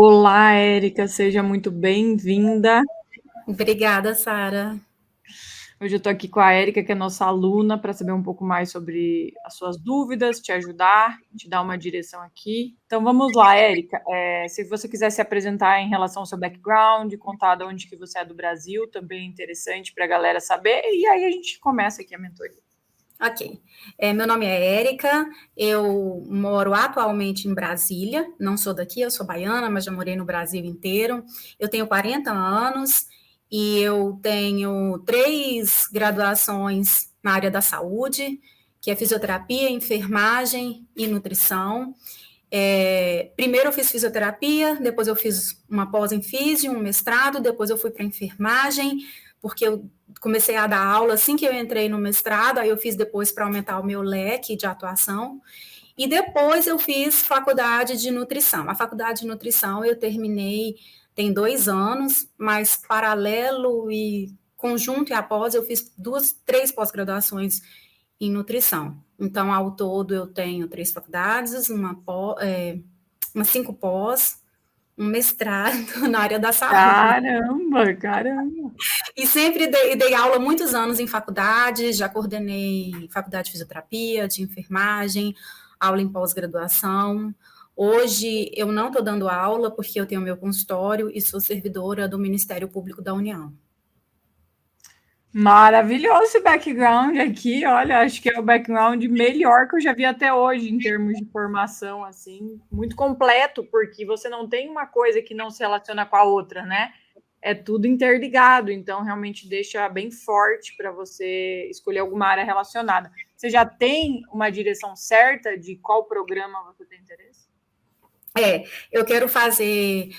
Olá, Érica, seja muito bem-vinda. Obrigada, Sara. Hoje eu estou aqui com a Érica, que é nossa aluna, para saber um pouco mais sobre as suas dúvidas, te ajudar, te dar uma direção aqui. Então vamos lá, Érica. Se você quiser se apresentar em relação ao seu background, contar de onde que você é do Brasil, também é interessante para a galera saber, e aí a gente começa aqui a mentoria. Ok. Meu nome é Érica, eu moro atualmente em Brasília, não sou daqui, eu sou baiana, mas já morei no Brasil inteiro. Eu tenho 40 anos e eu tenho 3 graduações na área da saúde, que é fisioterapia, enfermagem e nutrição. Primeiro eu fiz fisioterapia, depois eu fiz uma pós em físio, um mestrado, depois eu fui para enfermagem, porque eu comecei a dar aula assim que eu entrei no mestrado, aí eu fiz depois para aumentar o meu leque de atuação, e depois eu fiz faculdade de nutrição. A faculdade de nutrição eu terminei tem 2 anos, mas paralelo e conjunto e após eu fiz 3 pós-graduações em nutrição. Então, ao todo, eu tenho 3 faculdades, umas 5 pós, um mestrado na área da saúde. Caramba, caramba! E sempre dei aula muitos anos em faculdade, já coordenei faculdade de fisioterapia, de enfermagem, aula em pós-graduação. Hoje eu não estou dando aula porque eu tenho meu consultório e sou servidora do Ministério Público da União. Maravilhoso esse background aqui, olha, acho que é o background melhor que eu já vi até hoje em termos de formação, assim, muito completo, porque você não tem uma coisa que não se relaciona com a outra, né? É tudo interligado, então realmente deixa bem forte para você escolher alguma área relacionada. Você já tem uma direção certa de qual programa você tem interesse? Eu quero fazer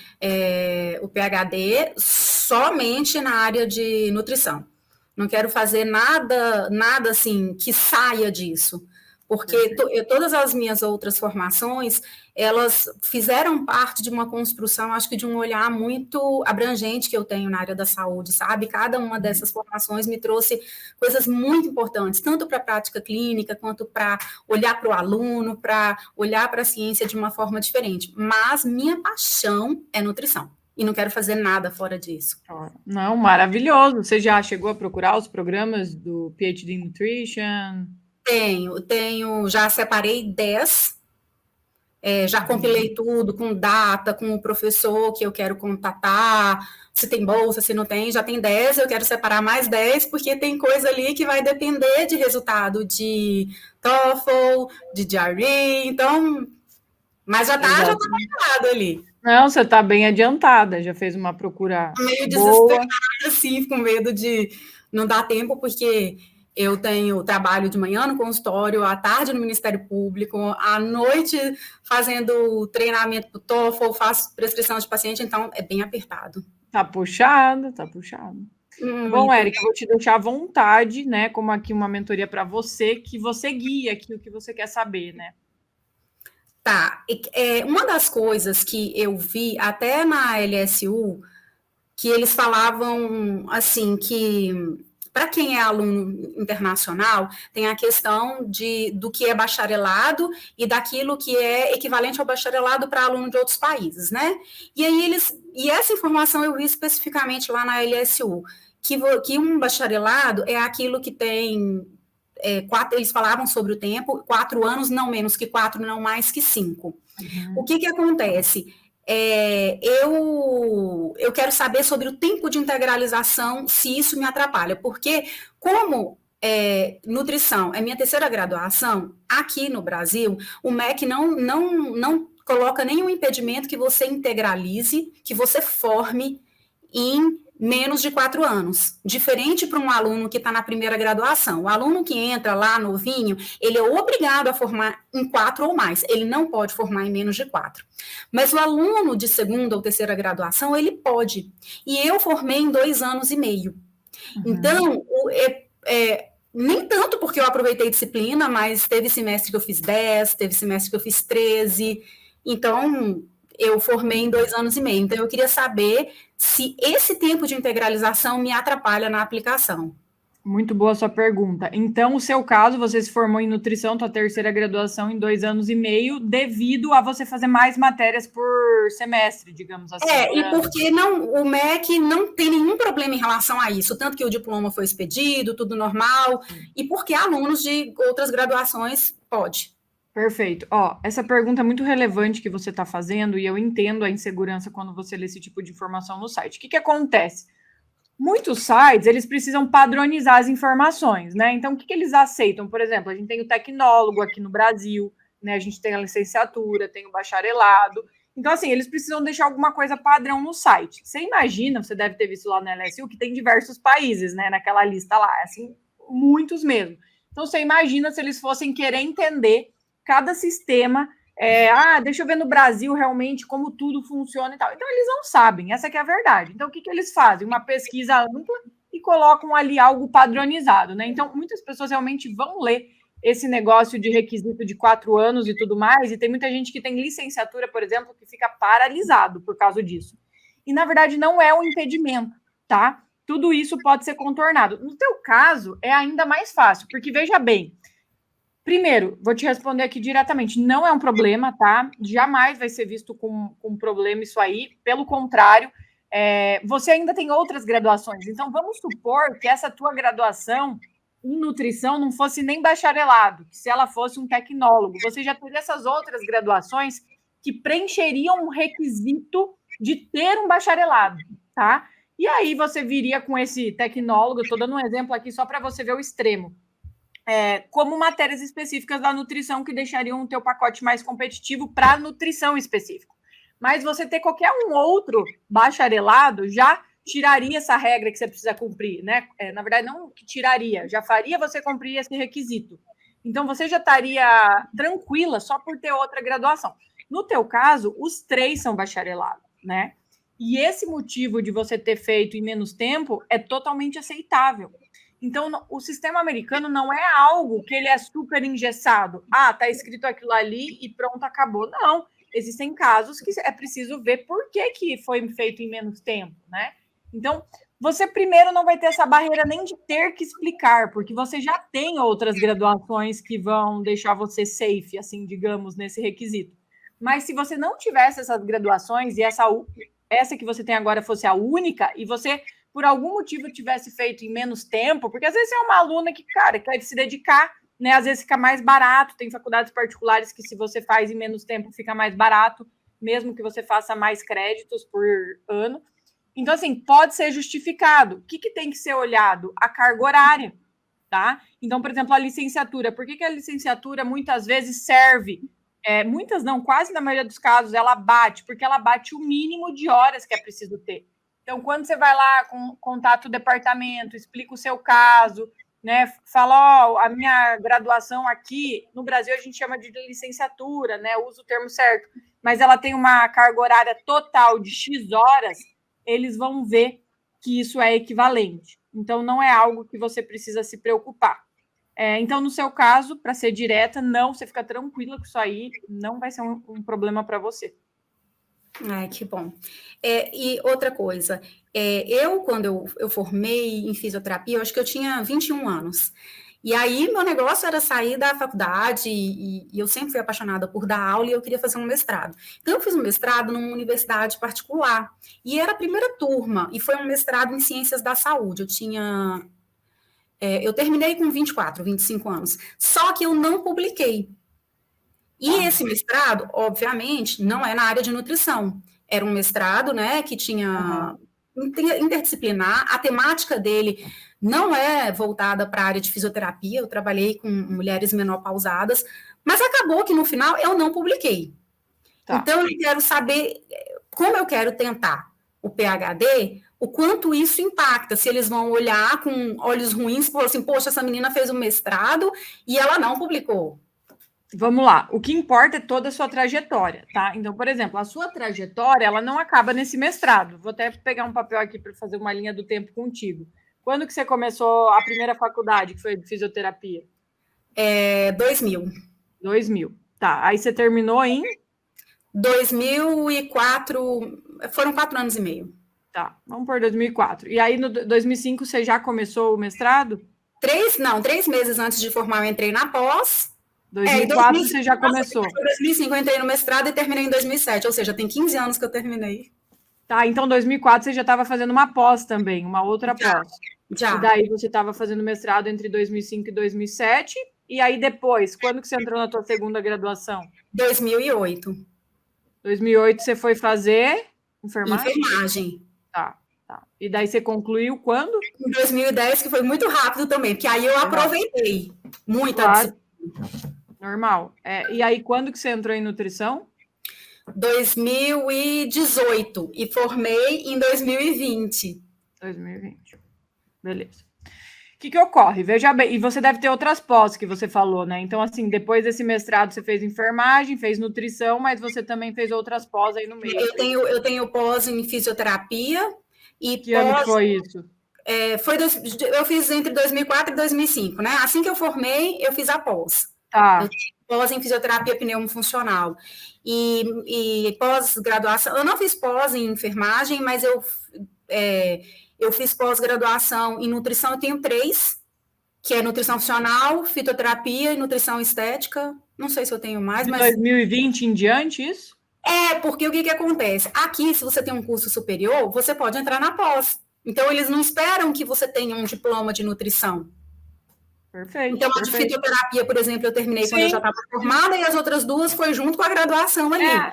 o PhD somente na área de nutrição. Não quero fazer nada assim que saia disso, porque todas as minhas outras formações elas fizeram parte de uma construção, acho que de um olhar muito abrangente que eu tenho na área da saúde, sabe? Cada uma dessas formações me trouxe coisas muito importantes, tanto para a prática clínica quanto para olhar para o aluno, para olhar para a ciência de uma forma diferente. Mas minha paixão é nutrição. E não quero fazer nada fora disso. Não, maravilhoso. Você já chegou a procurar os programas do PhD in Nutrition? Já separei 10, já compilei tudo com data, com o professor que eu quero contatar, se tem bolsa, se não tem, já tem 10, eu quero separar mais 10, porque tem coisa ali que vai depender de resultado de TOEFL, de GRE, então, mas já tá preparado ali. Não, você está bem adiantada, já fez uma procura Meio boa. desesperada, assim, com medo de não dar tempo, porque eu tenho trabalho de manhã no consultório, à tarde no Ministério Público, à noite fazendo treinamento do TOEFL, faço prescrição de paciente, então é bem apertado. Tá puxado, tá puxado. Bom, Muito. Érica, eu vou te deixar à vontade, né? Como aqui uma mentoria para você, que você guia aqui o que você quer saber, né? Tá. Uma das coisas que eu vi até na LSU, que eles falavam assim que para quem é aluno internacional, tem a questão do que é bacharelado e daquilo que é equivalente ao bacharelado para aluno de outros países, né? E essa informação eu vi especificamente lá na LSU, que um bacharelado é aquilo que tem eles falavam sobre o tempo, 4 anos, não menos que 4, não mais que 5. O que acontece? Eu quero saber sobre o tempo de integralização, se isso me atrapalha, porque como nutrição é minha terceira graduação, aqui no Brasil, o MEC não coloca nenhum impedimento que você integralize, que você forme em menos de 4 anos. Diferente para um aluno que está na primeira graduação. O aluno que entra lá novinho, ele é obrigado a formar em 4 ou mais. Ele não pode formar em menos de 4. Mas o aluno de segunda ou terceira graduação, ele pode. E eu formei em 2 anos e meio. Então, nem tanto porque eu aproveitei disciplina, mas teve semestre que eu fiz 10, teve semestre que eu fiz 13. Então, eu formei em 2 anos e meio. Então, eu queria saber se esse tempo de integralização me atrapalha na aplicação. Muito boa a sua pergunta. Então, o seu caso, você se formou em nutrição, tua terceira graduação em 2 anos e meio, devido a você fazer mais matérias por semestre, digamos assim, por E ano. porque não, o MEC não tem nenhum problema em relação a isso, tanto que o diploma foi expedido, tudo normal, e porque alunos de outras graduações pode. Perfeito. Ó, essa pergunta é muito relevante que você está fazendo, e eu entendo a insegurança quando você lê esse tipo de informação no site. O que acontece? Muitos sites, eles precisam padronizar as informações, né? Então, o que eles aceitam? Por exemplo, a gente tem o tecnólogo aqui no Brasil, né? A gente tem a licenciatura, tem o bacharelado. Então, assim, eles precisam deixar alguma coisa padrão no site. Você imagina, você deve ter visto lá na LSU, que tem diversos países, né? Naquela lista lá, assim, muitos mesmo. Então, você imagina se eles fossem querer entender cada sistema deixa eu ver no Brasil realmente como tudo funciona e tal. Então, eles não sabem, essa que é a verdade. Então, o que eles fazem? Uma pesquisa ampla e colocam ali algo padronizado, né? Então, muitas pessoas realmente vão ler esse negócio de requisito de 4 anos e tudo mais, e tem muita gente que tem licenciatura, por exemplo, que fica paralisado por causa disso. E, na verdade, não é um impedimento, tá? Tudo isso pode ser contornado. No teu caso, é ainda mais fácil, porque, veja bem, primeiro, vou te responder aqui diretamente. Não é um problema, tá? Jamais vai ser visto com problema isso aí. Pelo contrário, você ainda tem outras graduações. Então, vamos supor que essa tua graduação em nutrição não fosse nem bacharelado, que se ela fosse um tecnólogo, você já teria essas outras graduações que preencheriam um requisito de ter um bacharelado, tá? E aí você viria com esse tecnólogo, estou dando um exemplo aqui só para você ver o extremo como matérias específicas da nutrição que deixariam o teu pacote mais competitivo para nutrição específico. Mas você ter qualquer um outro bacharelado já tiraria essa regra que você precisa cumprir, né? Na verdade, não que tiraria, já faria você cumprir esse requisito. Então, você já estaria tranquila só por ter outra graduação. No teu caso, os 3 são bacharelados, né? E esse motivo de você ter feito em menos tempo é totalmente aceitável. Então, o sistema americano não é algo que ele é super engessado. Ah, tá escrito aquilo ali e pronto, acabou. Não. Existem casos que é preciso ver por que foi feito em menos tempo, né? Então, você primeiro não vai ter essa barreira nem de ter que explicar, porque você já tem outras graduações que vão deixar você safe, assim, digamos, nesse requisito. Mas se você não tivesse essas graduações e essa que você tem agora fosse a única, e você por algum motivo tivesse feito em menos tempo, porque às vezes é uma aluna que, cara, quer se dedicar, né? Às vezes fica mais barato, tem faculdades particulares que se você faz em menos tempo fica mais barato, mesmo que você faça mais créditos por ano. Então, assim, pode ser justificado. O que tem que ser olhado? A carga horária, tá? Então, por exemplo, a licenciatura. Por que a licenciatura muitas vezes serve? Muitas não, quase na maioria dos casos, ela bate, porque ela bate o mínimo de horas que é preciso ter. Então, quando você vai lá com contato o departamento, explica o seu caso, né? Fala, a minha graduação aqui, no Brasil a gente chama de licenciatura, né? Usa o termo certo, mas ela tem uma carga horária total de X horas, eles vão ver que isso é equivalente. Então, não é algo que você precisa se preocupar. Então, no seu caso, para ser direta, não, você fica tranquila com isso aí, não vai ser um problema para você. Ai, que bom. E outra coisa, quando eu formei em fisioterapia, eu acho que eu tinha 21 anos. E aí, meu negócio era sair da faculdade, e eu sempre fui apaixonada por dar aula, e eu queria fazer um mestrado. Então, eu fiz um mestrado numa universidade particular, e era a primeira turma, e foi um mestrado em ciências da saúde. Eu terminei com 24, 25 anos, só que eu não publiquei. E esse mestrado, obviamente, não é na área de nutrição. Era um mestrado, né, que tinha interdisciplinar. A temática dele não é voltada para a área de fisioterapia. Eu trabalhei com mulheres menopausadas, mas acabou que no final eu não publiquei. Tá. Então eu quero saber como eu quero tentar o PhD, o quanto isso impacta, se eles vão olhar com olhos ruins e falar assim, poxa, essa menina fez um mestrado e ela não publicou. Vamos lá, o que importa é toda a sua trajetória, tá? Então, por exemplo, a sua trajetória, ela não acaba nesse mestrado. Vou até pegar um papel aqui para fazer uma linha do tempo contigo. Quando que você começou a primeira faculdade, que foi de fisioterapia? 2000. 2000, tá. Aí você terminou em? 2004, foram 4 anos e meio. Tá, vamos por 2004. E aí, no 2005, você já começou o mestrado? 3 meses antes de formar, eu entrei na pós. 2004 você já começou. Em 2005 eu entrei no mestrado e terminei em 2007, ou seja, tem 15 anos que eu terminei. Tá, então 2004 você já estava fazendo uma pós também, uma outra pós. Já. E daí você estava fazendo mestrado entre 2005 e 2007. E aí depois, quando que você entrou na tua segunda graduação? 2008. 2008 você foi fazer enfermagem? Enfermagem. Tá. E daí você concluiu quando? Em 2010, que foi muito rápido também, porque aí eu aproveitei muita claro. Normal. E aí, quando que você entrou em nutrição? 2018 e formei em 2020. 2020. Beleza. O que ocorre? Veja bem, e você deve ter outras pós que você falou, né? Então, assim, depois desse mestrado você fez enfermagem, fez nutrição, mas você também fez outras pós aí no meio. Eu tenho pós em fisioterapia e que ano foi isso? Eu fiz entre 2004 e 2005, né? Assim que eu formei, eu fiz a pós. Tá. Eu fiz pós em fisioterapia pneumofuncional. E pós-graduação, eu não fiz pós em enfermagem, mas eu fiz pós-graduação em nutrição, eu tenho 3, que é nutrição funcional, fitoterapia e nutrição estética. Não sei se eu tenho mais, mas... 2020 em diante, isso? Porque o que acontece? Aqui, se você tem um curso superior, você pode entrar na pós. Então, eles não esperam que você tenha um diploma de nutrição. Perfeito. Então, a de fitoterapia, por exemplo, eu terminei quando eu já estava formada, e as outras 2 foi junto com a graduação ali.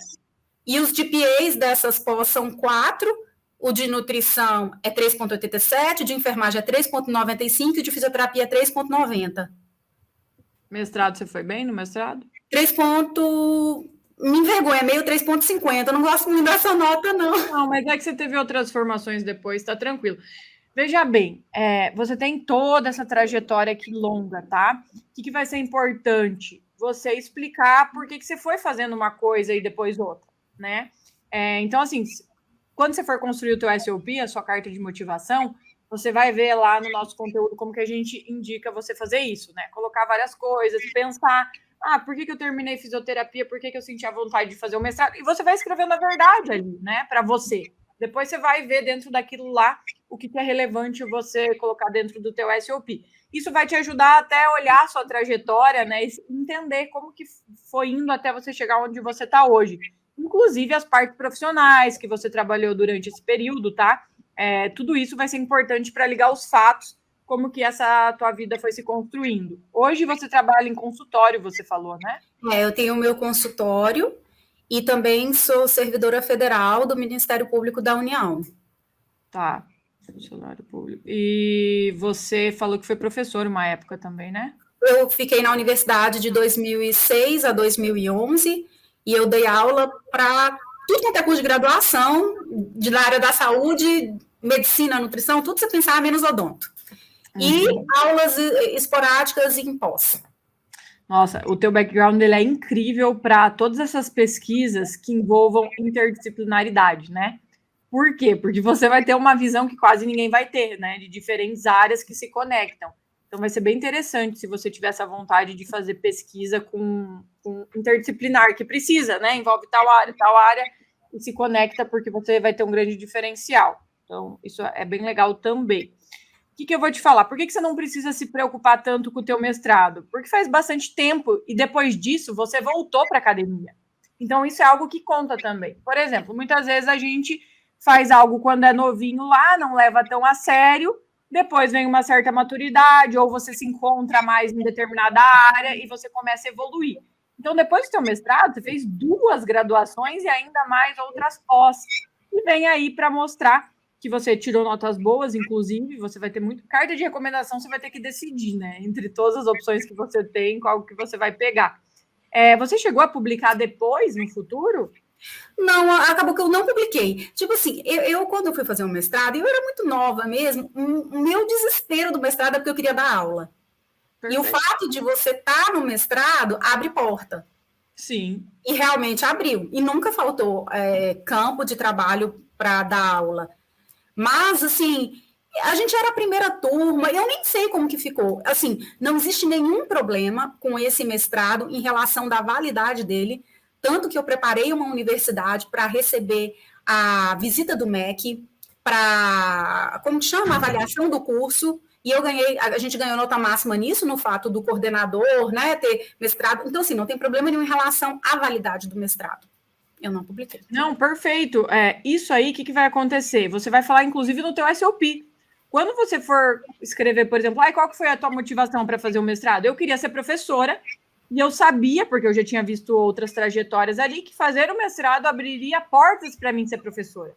E os GPAs dessas pós são 4, o de nutrição é 3,87, de enfermagem é 3,95 e de fisioterapia é 3,90. Mestrado, você foi bem no mestrado? Me envergonha, meio 3,50. Eu não gosto muito dessa nota, não. Não, mas é que você teve outras formações depois, tá tranquilo. Veja bem, você tem toda essa trajetória aqui longa, tá? O que vai ser importante? Você explicar por que você foi fazendo uma coisa e depois outra, né? Então, assim, quando você for construir o teu SOP, a sua carta de motivação, você vai ver lá no nosso conteúdo como que a gente indica você fazer isso, né? Colocar várias coisas, pensar, por que eu terminei fisioterapia, por que eu senti a vontade de fazer o mestrado? E você vai escrevendo a verdade ali, né, para você. Depois você vai ver dentro daquilo lá o que é relevante você colocar dentro do teu SOP. Isso vai te ajudar até a olhar a sua trajetória, né, e entender como que foi indo até você chegar onde você está hoje. Inclusive as partes profissionais que você trabalhou durante esse período, tá? Tudo isso vai ser importante para ligar os fatos, como que essa tua vida foi se construindo. Hoje você trabalha em consultório, você falou, né? Eu tenho o meu consultório e também sou servidora federal do Ministério Público da União. Tá, funcionário público. E você falou que foi professor uma época também, né? Eu fiquei na universidade de 2006 a 2011 e eu dei aula para tudo quanto é curso de graduação, na área da saúde, medicina, nutrição, tudo você pensar menos odonto. E aulas esporádicas em pós. Nossa, o teu background ele é incrível para todas essas pesquisas que envolvam interdisciplinaridade, né? Por quê? Porque você vai ter uma visão que quase ninguém vai ter, né? De diferentes áreas que se conectam. Então vai ser bem interessante se você tiver essa vontade de fazer pesquisa com interdisciplinar, que precisa, né? Envolve tal área, e se conecta porque você vai ter um grande diferencial. Então, isso é bem legal também. O que eu vou te falar? Por que você não precisa se preocupar tanto com o teu mestrado? Porque faz bastante tempo e depois disso você voltou para a academia. Então, isso é algo que conta também. Por exemplo, muitas vezes a gente faz algo quando é novinho lá, não leva tão a sério, depois vem uma certa maturidade, ou você se encontra mais em determinada área e você começa a evoluir. Então, depois do teu mestrado, você fez 2 graduações e ainda mais outras pós. E vem aí para mostrar que você tirou notas boas, inclusive, você vai ter muito... Carta de recomendação você vai ter que decidir, né? Entre todas as opções que você tem, qual que você vai pegar. Você chegou a publicar depois, no futuro? Não, acabou que eu não publiquei. Tipo assim, eu quando eu fui fazer um mestrado, eu era muito nova mesmo, o meu desespero do mestrado é porque eu queria dar aula. Perfeito. E o fato de você estar no mestrado abre porta. Sim. E realmente abriu. E nunca faltou campo de trabalho para dar aula. Mas, assim, a gente era a primeira turma, eu nem sei como que ficou. Assim, não existe nenhum problema com esse mestrado em relação da validade dele, tanto que eu preparei uma universidade para receber a visita do MEC, para, como chama, a avaliação do curso. E a gente ganhou nota máxima nisso, no fato do coordenador, né, ter mestrado. Então, assim, não tem problema nenhum em relação à validade do mestrado. Eu não publiquei. Não, perfeito. Isso aí, o que vai acontecer? Você vai falar, inclusive, no teu SOP. Quando você for escrever, por exemplo, qual que foi a tua motivação para fazer o mestrado? Eu queria ser professora e eu sabia, porque eu já tinha visto outras trajetórias ali, que fazer o mestrado abriria portas para mim ser professora.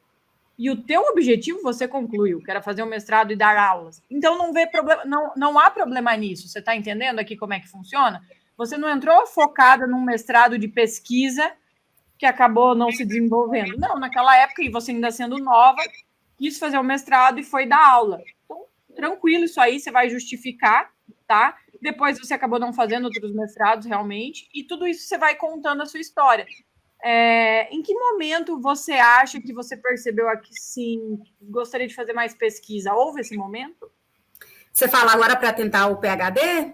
E o teu objetivo você concluiu, que era fazer um mestrado e dar aulas. Então não há problema nisso. Você está entendendo aqui como é que funciona? Você não entrou focada num mestrado de pesquisa que acabou não se desenvolvendo. Não, naquela época, e você ainda sendo nova, quis fazer o mestrado e foi dar aula. Então, tranquilo, isso aí você vai justificar, tá? Depois você acabou não fazendo outros mestrados realmente, e tudo isso você vai contando a sua história. Em que momento você acha que você percebeu aqui, sim, gostaria de fazer mais pesquisa? Houve esse momento? Você fala agora para tentar o PhD?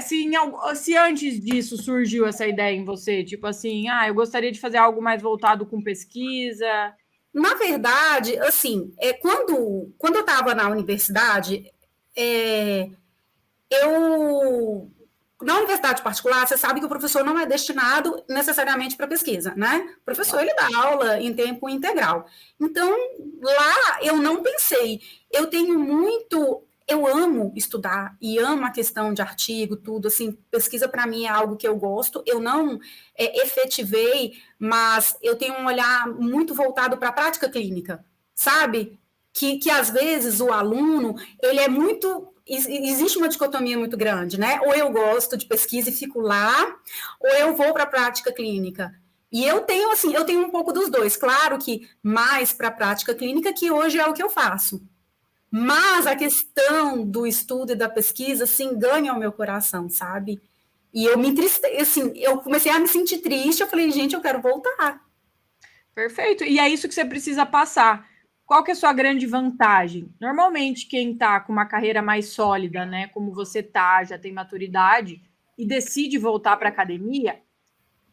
Se antes disso surgiu essa ideia em você, tipo assim, eu gostaria de fazer algo mais voltado com pesquisa. Na verdade, assim, quando eu estava na universidade, na universidade particular, você sabe que o professor não é destinado necessariamente para pesquisa, né? O professor, ele dá aula em tempo integral. Então, lá eu não pensei. Eu amo estudar e amo a questão de artigo, tudo, assim, pesquisa para mim é algo que eu gosto. Eu não efetivei, mas eu tenho um olhar muito voltado para a prática clínica, sabe? Que às vezes o aluno, ele é muito... Existe uma dicotomia muito grande, né? Ou eu gosto de pesquisa e fico lá, ou eu vou para a prática clínica. E eu tenho um pouco dos dois. Claro que mais para a prática clínica, que hoje é o que eu faço. Mas a questão do estudo e da pesquisa, assim, ganha o meu coração, sabe? E eu me entristeci, assim, eu comecei a me sentir triste, eu falei, gente, eu quero voltar. Perfeito. E é isso que você precisa passar. Qual que é a sua grande vantagem? Normalmente, quem está com uma carreira mais sólida, né, como você tá, já tem maturidade, e decide voltar para a academia,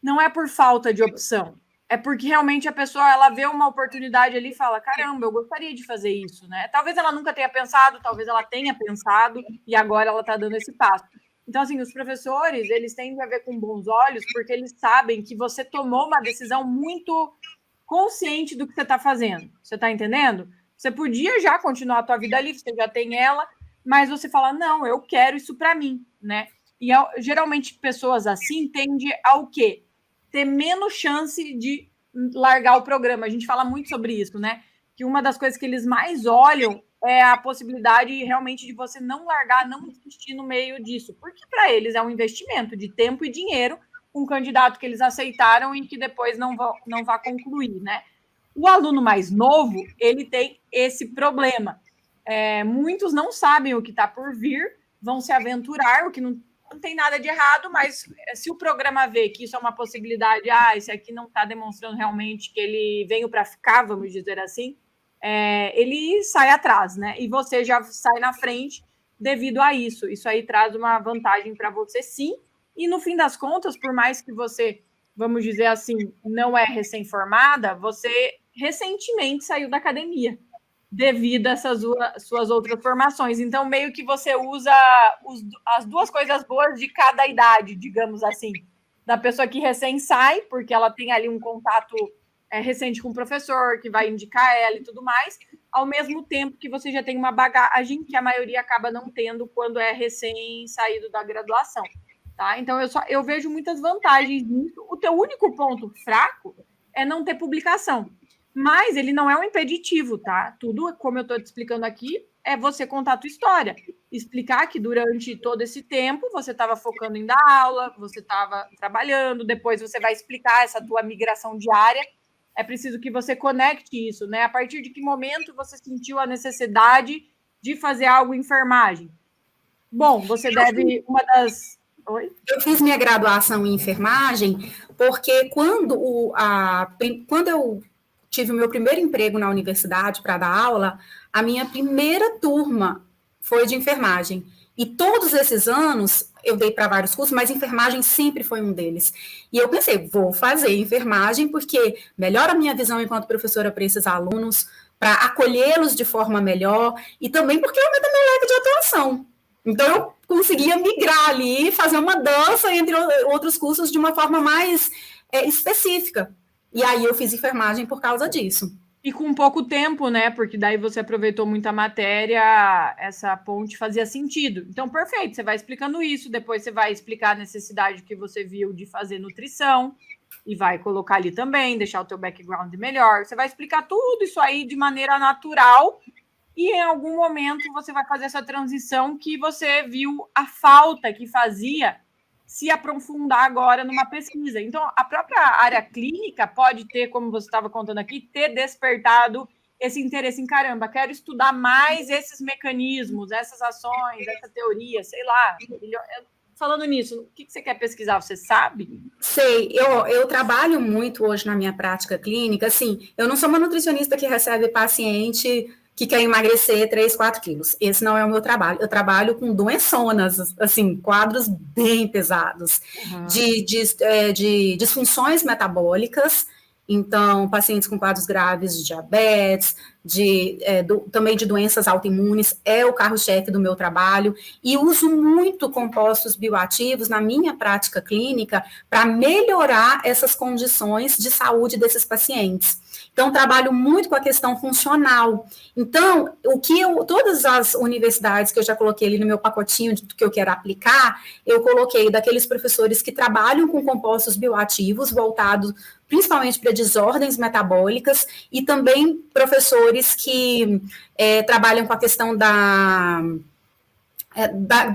não é por falta de opção. É porque realmente a pessoa ela vê uma oportunidade ali e fala: caramba, eu gostaria de fazer isso, né? Talvez ela nunca tenha pensado, talvez ela tenha pensado, e agora ela está dando esse passo. Então, assim, os professores, eles tendem a ver com bons olhos, porque eles sabem que você tomou uma decisão muito consciente do que você está fazendo. Você está entendendo? Você podia já continuar a tua vida ali, você já tem ela, mas você fala, não, eu quero isso para mim, né? E geralmente pessoas assim tendem ao quê? Ter menos chance de largar o programa. A gente fala muito sobre isso, né? Que uma das coisas que eles mais olham é a possibilidade realmente de você não largar, não desistir no meio disso. Porque para eles é um investimento de tempo e dinheiro um candidato que eles aceitaram e que depois não vai concluir, né? O aluno mais novo, ele tem esse problema. Muitos não sabem o que está por vir, vão se aventurar, o que não tem nada de errado, mas se o programa vê que isso é uma possibilidade, esse aqui não está demonstrando realmente que ele veio para ficar, vamos dizer assim, ele sai atrás, né? E você já sai na frente devido a isso. Isso aí traz uma vantagem para você, sim. E no fim das contas, por mais que você, vamos dizer assim, não é recém-formada, você recentemente saiu da academia devido a essas suas outras formações. Então, meio que você usa as duas coisas boas de cada idade, digamos assim. Da pessoa que recém sai, porque ela tem ali um contato recente com o professor, que vai indicar ela e tudo mais, ao mesmo tempo que você já tem uma bagagem que a maioria acaba não tendo quando é recém-saído da graduação. Tá? Então, eu vejo muitas vantagens nisso. O teu único ponto fraco é não ter publicação. Mas ele não é um impeditivo, tá? Tudo, como eu estou te explicando aqui, é você contar a tua história. Explicar que durante todo esse tempo você estava focando em dar aula, você estava trabalhando, depois você vai explicar essa tua migração diária. É preciso que você conecte isso, né? A partir de que momento você sentiu a necessidade de fazer algo em enfermagem? Bom, você deve... Uma das... Oi? Eu fiz minha graduação em enfermagem porque quando eu tive o meu primeiro emprego na universidade para dar aula, a minha primeira turma foi de enfermagem. E todos esses anos eu dei para vários cursos, mas enfermagem sempre foi um deles. E eu pensei, vou fazer enfermagem porque melhora a minha visão enquanto professora para esses alunos, para acolhê-los de forma melhor, e também porque aumenta meu leque de atuação. Então, eu conseguia migrar ali, fazer uma dança entre outros cursos de uma forma mais específica. E aí eu fiz enfermagem por causa disso. E com pouco tempo, né? Porque daí você aproveitou muita matéria, essa ponte fazia sentido. Então, perfeito, você vai explicando isso, depois você vai explicar a necessidade que você viu de fazer nutrição, e vai colocar ali também, deixar o teu background melhor. Você vai explicar tudo isso aí de maneira natural, e em algum momento você vai fazer essa transição que você viu a falta que fazia se aprofundar agora numa pesquisa. Então, a própria área clínica pode ter, como você estava contando aqui, ter despertado esse interesse em caramba, quero estudar mais esses mecanismos, essas ações, essa teoria, sei lá. Falando nisso, o que você quer pesquisar? Você sabe? Sei, eu trabalho muito hoje na minha prática clínica, assim, eu não sou uma nutricionista que recebe paciente que quer emagrecer 3, 4 quilos. Esse não é o meu trabalho. Eu trabalho com doençonas, assim, quadros bem pesados, de disfunções metabólicas. Então, pacientes com quadros graves de diabetes, também de doenças autoimunes, é o carro-chefe do meu trabalho, e uso muito compostos bioativos na minha prática clínica para melhorar essas condições de saúde desses pacientes. Então, trabalho muito com a questão funcional. Então, todas as universidades que eu já coloquei ali no meu pacotinho do que eu quero aplicar, eu coloquei daqueles professores que trabalham com compostos bioativos voltados principalmente para desordens metabólicas, e também professores que trabalham com a questão da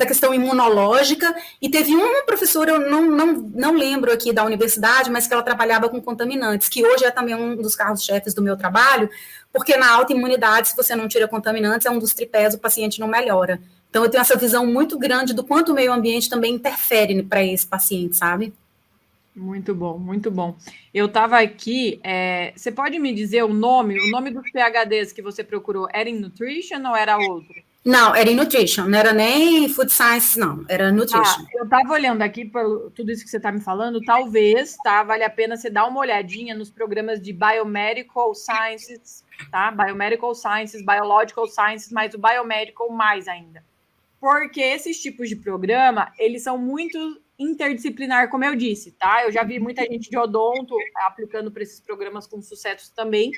questão imunológica, e teve uma professora, eu não lembro aqui da universidade, mas que ela trabalhava com contaminantes, que hoje é também um dos carros-chefes do meu trabalho, porque na autoimunidade, se você não tira contaminantes, é um dos tripés, o paciente não melhora. Então, eu tenho essa visão muito grande do quanto o meio ambiente também interfere para esse paciente, sabe? Muito bom, muito bom. Eu estava aqui, você pode me dizer o nome dos PhDs que você procurou, era em Nutrition ou era outro? Não, era em Nutrition, não era nem Food Science, não, era Nutrition. Eu estava olhando aqui por tudo isso que você está me falando, talvez, tá, vale a pena você dar uma olhadinha nos programas de Biomedical Sciences, tá? Biomedical Sciences, Biological Sciences, mas o Biomedical mais ainda. Porque esses tipos de programa, eles são muito interdisciplinar, como eu disse, tá? Eu já vi muita gente de odonto aplicando para esses programas com sucesso também,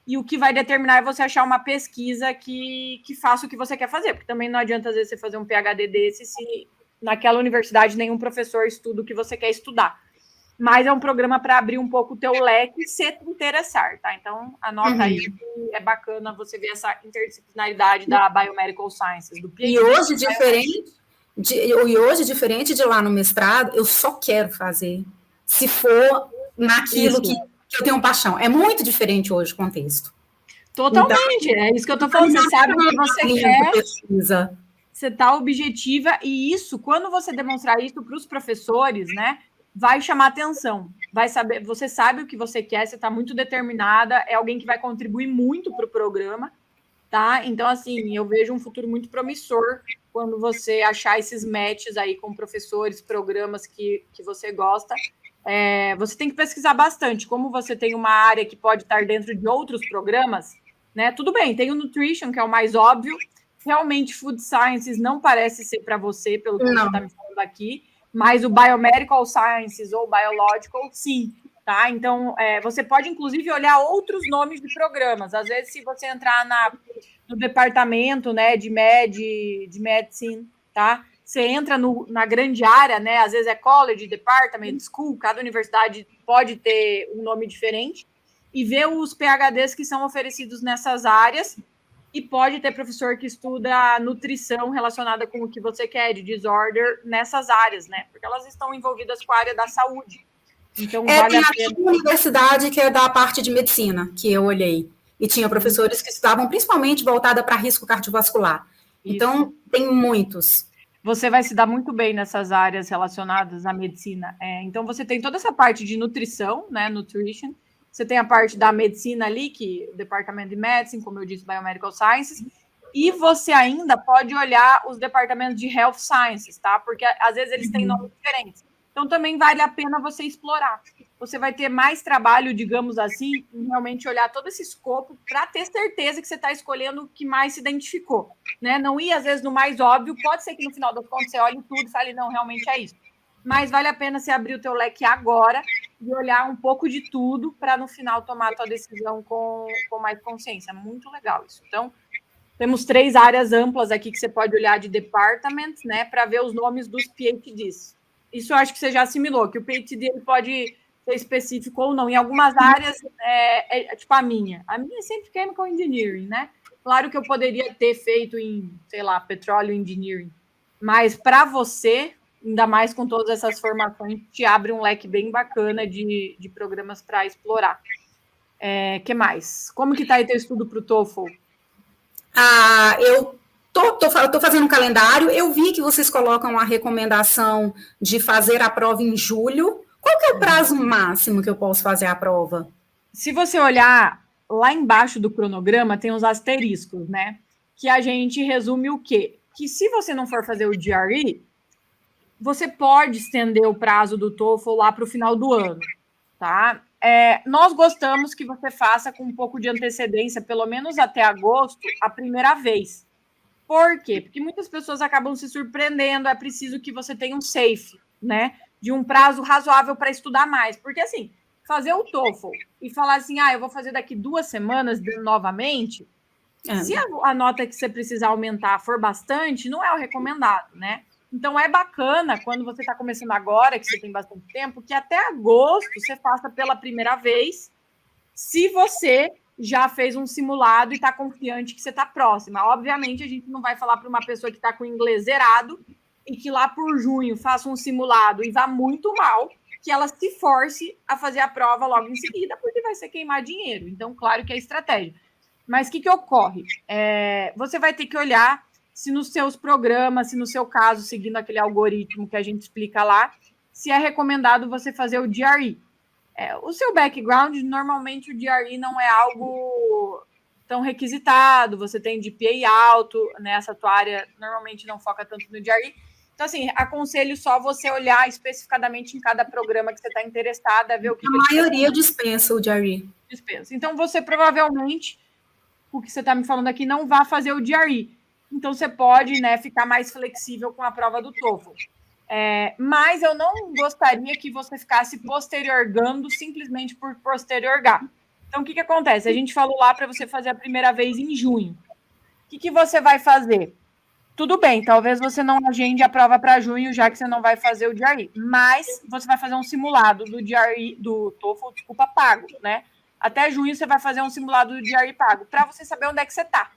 e o que vai determinar é você achar uma pesquisa que faça o que você quer fazer, porque também não adianta, às vezes, você fazer um PhD desse se naquela universidade nenhum professor estuda o que você quer estudar. Mas é um programa para abrir um pouco o teu leque se te interessar, tá? Então, anota aí que é bacana você ver essa interdisciplinaridade da Biomedical Sciences, do PhD. E hoje, diferente de lá no mestrado, eu só quero fazer se for naquilo que eu tenho paixão. É muito diferente hoje o contexto. Totalmente, então, é isso que eu estou falando. Você sabe o que você quer, pesquisa. Você está objetiva, e isso, quando você demonstrar isso para os professores, né, vai chamar atenção. Vai saber, você sabe o que você quer, você está muito determinada, é alguém que vai contribuir muito para o programa, tá? Então, assim, eu vejo um futuro muito promissor quando você achar esses matches aí com professores, programas que você gosta. Você tem que pesquisar bastante. Como você tem uma área que pode estar dentro de outros programas, né? Tudo bem, tem o Nutrition, que é o mais óbvio. Realmente, Food Sciences não parece ser para você, pelo que você está me falando aqui, mas o Biomedical Sciences ou Biological, sim. Tá? Então, você pode, inclusive, olhar outros nomes de programas. Às vezes, se você entrar no departamento, né, de medicine, tá? Você entra na grande área, né? Às vezes é college, department, school, cada universidade pode ter um nome diferente, e ver os PhDs que são oferecidos nessas áreas, e pode ter professor que estuda nutrição relacionada com o que você quer, de disorder, nessas áreas, né? Porque elas estão envolvidas com a área da saúde. Então, vale a pena. Tem uma universidade que é da parte de medicina, que eu olhei, e tinha professores que estudavam principalmente voltada para risco cardiovascular. Isso. Então, tem muitos. Você vai se dar muito bem nessas áreas relacionadas à medicina. Então, você tem toda essa parte de nutrição, né, nutrition. Você tem a parte da medicina ali, que o Departamento de Medicine, como eu disse, Biomedical Sciences. E você ainda pode olhar os departamentos de Health Sciences, tá? Porque às vezes eles têm nomes diferentes. Então também vale a pena você explorar. Você vai ter mais trabalho, digamos assim, em realmente olhar todo esse escopo para ter certeza que você está escolhendo o que mais se identificou, né? Não ir às vezes no mais óbvio. Pode ser que no final das contas você olhe tudo e fale, não, realmente é isso. Mas vale a pena você abrir o teu leque agora e olhar um pouco de tudo para no final tomar a tua decisão com mais consciência. Muito legal isso. Então, temos 3 áreas amplas aqui que você pode olhar de department, né, para ver os nomes dos PhDs. Isso eu acho que você já assimilou, que o PhD ele pode ser específico ou não. Em algumas áreas, tipo a minha. A minha é sempre Chemical Engineering, né? Claro que eu poderia ter feito em, sei lá, Petróleo Engineering. Mas para você, ainda mais com todas essas formações, te abre um leque bem bacana de programas para explorar. Que mais? Como que está aí teu estudo para o TOEFL? Eu tô fazendo um calendário. Eu vi que vocês colocam a recomendação de fazer a prova em julho. Qual que é o prazo máximo que eu posso fazer a prova? Se você olhar lá embaixo do cronograma, tem os asteriscos, né? Que a gente resume o quê? Que se você não for fazer o GRE, você pode estender o prazo do TOEFL lá para o final do ano, tá? Nós gostamos que você faça com um pouco de antecedência, pelo menos até agosto, a primeira vez. Por quê? Porque muitas pessoas acabam se surpreendendo, é preciso que você tenha um safe, né? De um prazo razoável para estudar mais. Porque, assim, fazer o TOEFL e falar assim, eu vou fazer daqui 2 semanas novamente, se a nota que você precisar aumentar for bastante, não é o recomendado, né? Então, é bacana, quando você está começando agora, que você tem bastante tempo, que até agosto você faça pela primeira vez, se você já fez um simulado e está confiante que você está próxima. Obviamente, a gente não vai falar para uma pessoa que está com inglês zerado e que lá por junho faça um simulado e vá muito mal, que ela se force a fazer a prova logo em seguida, porque vai ser queimar dinheiro. Então, claro que é estratégia. Mas o que ocorre? Você vai ter que olhar se nos seus programas, se no seu caso, seguindo aquele algoritmo que a gente explica lá, se é recomendado você fazer o GRE. O seu background, normalmente o GRE não é algo tão requisitado, você tem GPA alto, né? Essa tua área normalmente não foca tanto no GRE. Então, assim, aconselho só você olhar especificadamente em cada programa que você está interessada, ver o que... A maioria dispensa o GRE. Dispensa. Então, você provavelmente, o que você está me falando aqui, não vai fazer o GRE. Então, você pode, né, ficar mais flexível com a prova do TOEFL. Mas eu não gostaria que você ficasse postergando simplesmente por postergar. Então, o que acontece? A gente falou lá para você fazer a primeira vez em junho. O que você vai fazer? Tudo bem, talvez você não agende a prova para junho, já que você não vai fazer o GRE, mas você vai fazer um simulado do GRE, do TOEFL, desculpa, pago, né? Até junho você vai fazer um simulado do GRE pago, para você saber onde é que você está.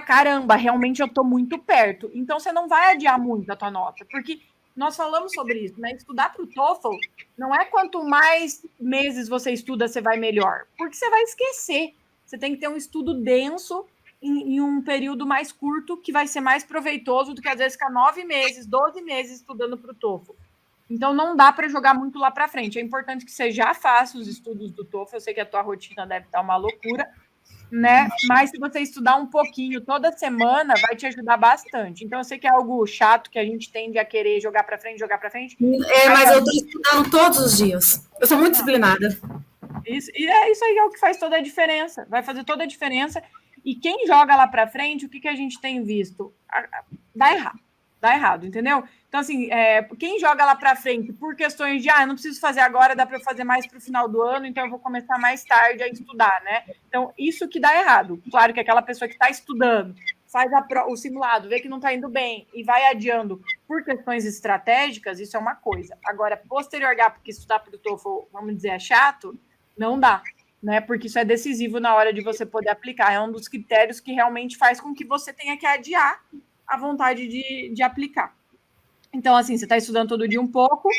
Caramba, realmente eu estou muito perto. Então, você não vai adiar muito a tua nota, porque nós falamos sobre isso, né? Estudar para o TOEFL não é quanto mais meses você estuda, você vai melhor, porque você vai esquecer. Você tem que ter um estudo denso em um período mais curto, que vai ser mais proveitoso do que, às vezes, ficar 9 meses, 12 meses estudando para o TOEFL. Então, não dá para jogar muito lá para frente. É importante que você já faça os estudos do TOEFL. Eu sei que a tua rotina deve estar uma loucura, né? Mas se você estudar um pouquinho toda semana, vai te ajudar bastante. Então, eu sei que é algo chato que a gente tende a querer jogar para frente. Mas eu estou estudando todos os dias. Eu sou muito disciplinada. Isso aí é o que faz toda a diferença. Vai fazer toda a diferença. E quem joga lá para frente, o que a gente tem visto? Dá errado, entendeu? Então, assim, quem joga lá para frente por questões de, eu não preciso fazer agora, dá para fazer mais para o final do ano, então eu vou começar mais tarde a estudar, né? Então, isso que dá errado. Claro que aquela pessoa que está estudando, faz o simulado, vê que não está indo bem e vai adiando por questões estratégicas, isso é uma coisa. Agora, postergar, porque estudar para o TOEFL, vamos dizer, é chato, não dá, né? Porque isso é decisivo na hora de você poder aplicar. É um dos critérios que realmente faz com que você tenha que adiar a vontade de aplicar. Então, assim, você está estudando todo dia um pouco,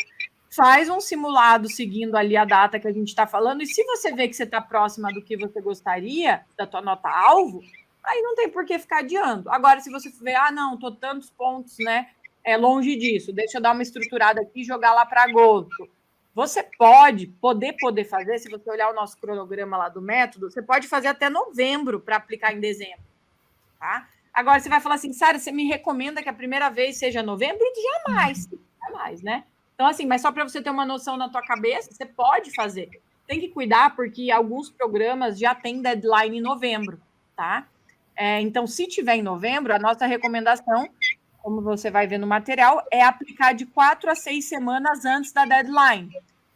faz um simulado seguindo ali a data que a gente está falando, e se você vê que você está próxima do que você gostaria, da tua nota-alvo, aí não tem por que ficar adiando. Agora, se você ver, não, estou tantos pontos, né, longe disso, deixa eu dar uma estruturada aqui e jogar lá para agosto. Você poder fazer, se você olhar o nosso cronograma lá do método, você pode fazer até novembro para aplicar em dezembro. tá? Agora, você vai falar assim, Sara, você me recomenda que a primeira vez seja novembro? Jamais, jamais, né? Então, assim, mas só para você ter uma noção na tua cabeça, você pode fazer. Tem que cuidar, porque alguns programas já têm deadline em novembro, tá? Então, se tiver em novembro, a nossa recomendação, como você vai ver no material, é aplicar de 4 a 6 semanas antes da deadline.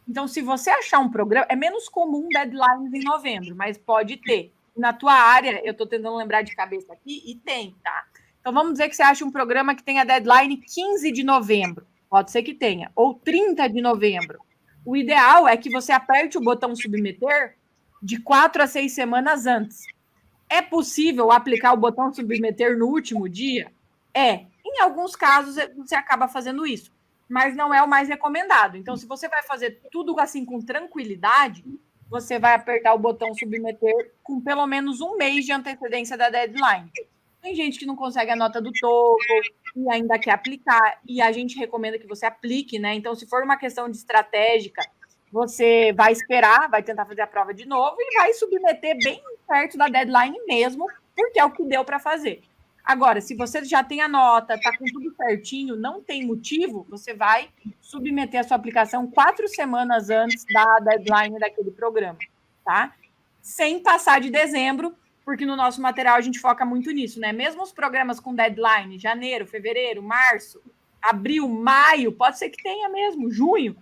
Então, se você achar um programa, é menos comum deadlines em novembro, mas pode ter. Na tua área, eu estou tentando lembrar de cabeça aqui, e tem, tá? Então, vamos dizer que você acha um programa que tenha deadline 15 de novembro. Pode ser que tenha. Ou 30 de novembro. O ideal é que você aperte o botão submeter de 4 a 6 semanas antes. É possível aplicar o botão submeter no último dia? É. Em alguns casos, você acaba fazendo isso. Mas não é o mais recomendado. Então, se você vai fazer tudo assim com tranquilidade, você vai apertar o botão submeter com pelo menos um mês de antecedência da deadline. Tem gente que não consegue a nota do TOEFL e ainda quer aplicar, e a gente recomenda que você aplique, né? Então, se for uma questão de estratégica, você vai esperar, vai tentar fazer a prova de novo e vai submeter bem perto da deadline mesmo, porque é o que deu para fazer. Agora, se você já tem a nota, está com tudo certinho, não tem motivo, você vai submeter a sua aplicação 4 semanas antes da deadline daquele programa, tá? Sem passar de dezembro, porque no nosso material a gente foca muito nisso, né? Mesmo os programas com deadline, janeiro, fevereiro, março, abril, maio, pode ser que tenha mesmo, junho,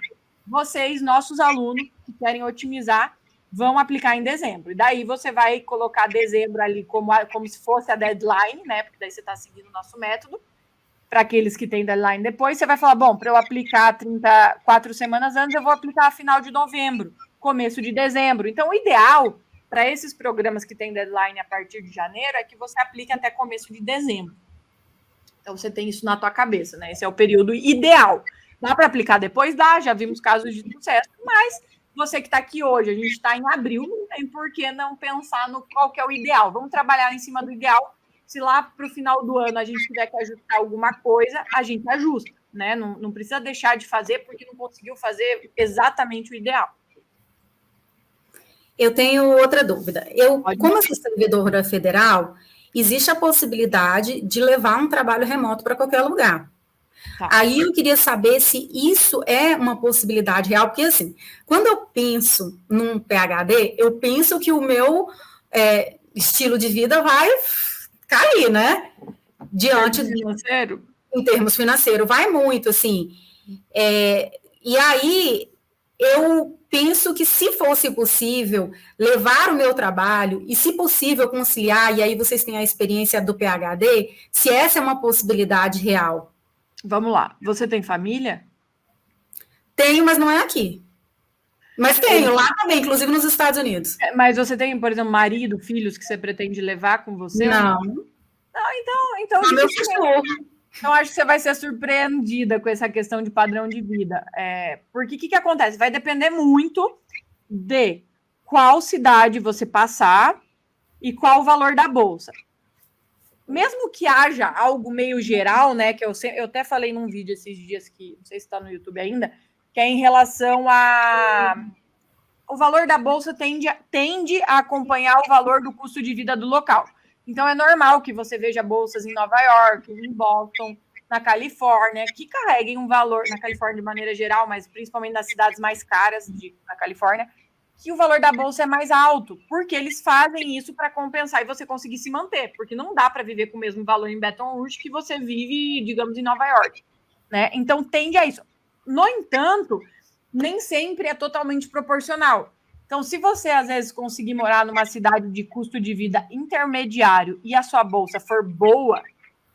vocês, nossos alunos que querem otimizar, vão aplicar em dezembro. E daí você vai colocar dezembro ali como se fosse a deadline, né? Porque daí você está seguindo o nosso método. Para aqueles que têm deadline depois, você vai falar, bom, para eu aplicar 34 semanas antes, eu vou aplicar a final de novembro, começo de dezembro. Então, o ideal para esses programas que têm deadline a partir de janeiro é que você aplique até começo de dezembro. Então, você tem isso na tua cabeça, né? Esse é o período ideal. Dá para aplicar depois? Dá, já vimos casos de sucesso, mas você que está aqui hoje, a gente está em abril, não tem por que não pensar no qual que é o ideal. Vamos trabalhar em cima do ideal. Se lá para o final do ano a gente tiver que ajustar alguma coisa, a gente ajusta, né? Não precisa deixar de fazer porque não conseguiu fazer exatamente o ideal. Eu tenho outra dúvida. Como eu sou servidora federal, existe a possibilidade de levar um trabalho remoto para qualquer lugar. Tá. Aí eu queria saber se isso é uma possibilidade real, porque assim, quando eu penso num PhD, eu penso que o meu estilo de vida vai cair, né? Diante financeiro? Em termos financeiros, vai muito, assim. E aí eu penso que se fosse possível levar o meu trabalho e, se possível, conciliar, e aí vocês têm a experiência do PhD, se essa é uma possibilidade real. Vamos lá. Você tem família? Tenho, mas não é aqui. Mas tenho, lá também, inclusive nos Estados Unidos. Mas você tem, por exemplo, marido, filhos que você pretende levar com você? Não. Então meu cachorro. Então, acho que você vai ser surpreendida com essa questão de padrão de vida. Porque o que acontece? Vai depender muito de qual cidade você passar e qual o valor da bolsa. Mesmo que haja algo meio geral, né? Que eu até falei num vídeo esses dias, que não sei se está no YouTube ainda, que é em relação a... O valor da bolsa tende a acompanhar o valor do custo de vida do local. Então, é normal que você veja bolsas em Nova York, em Boston, na Califórnia, que carreguem um valor, na Califórnia de maneira geral, mas principalmente nas cidades mais caras da Califórnia, que o valor da bolsa é mais alto, porque eles fazem isso para compensar e você conseguir se manter, porque não dá para viver com o mesmo valor em Baton Rouge que você vive, digamos, em Nova York, né? Então, tende a isso. No entanto, nem sempre é totalmente proporcional. Então, se você, às vezes, conseguir morar numa cidade de custo de vida intermediário e a sua bolsa for boa,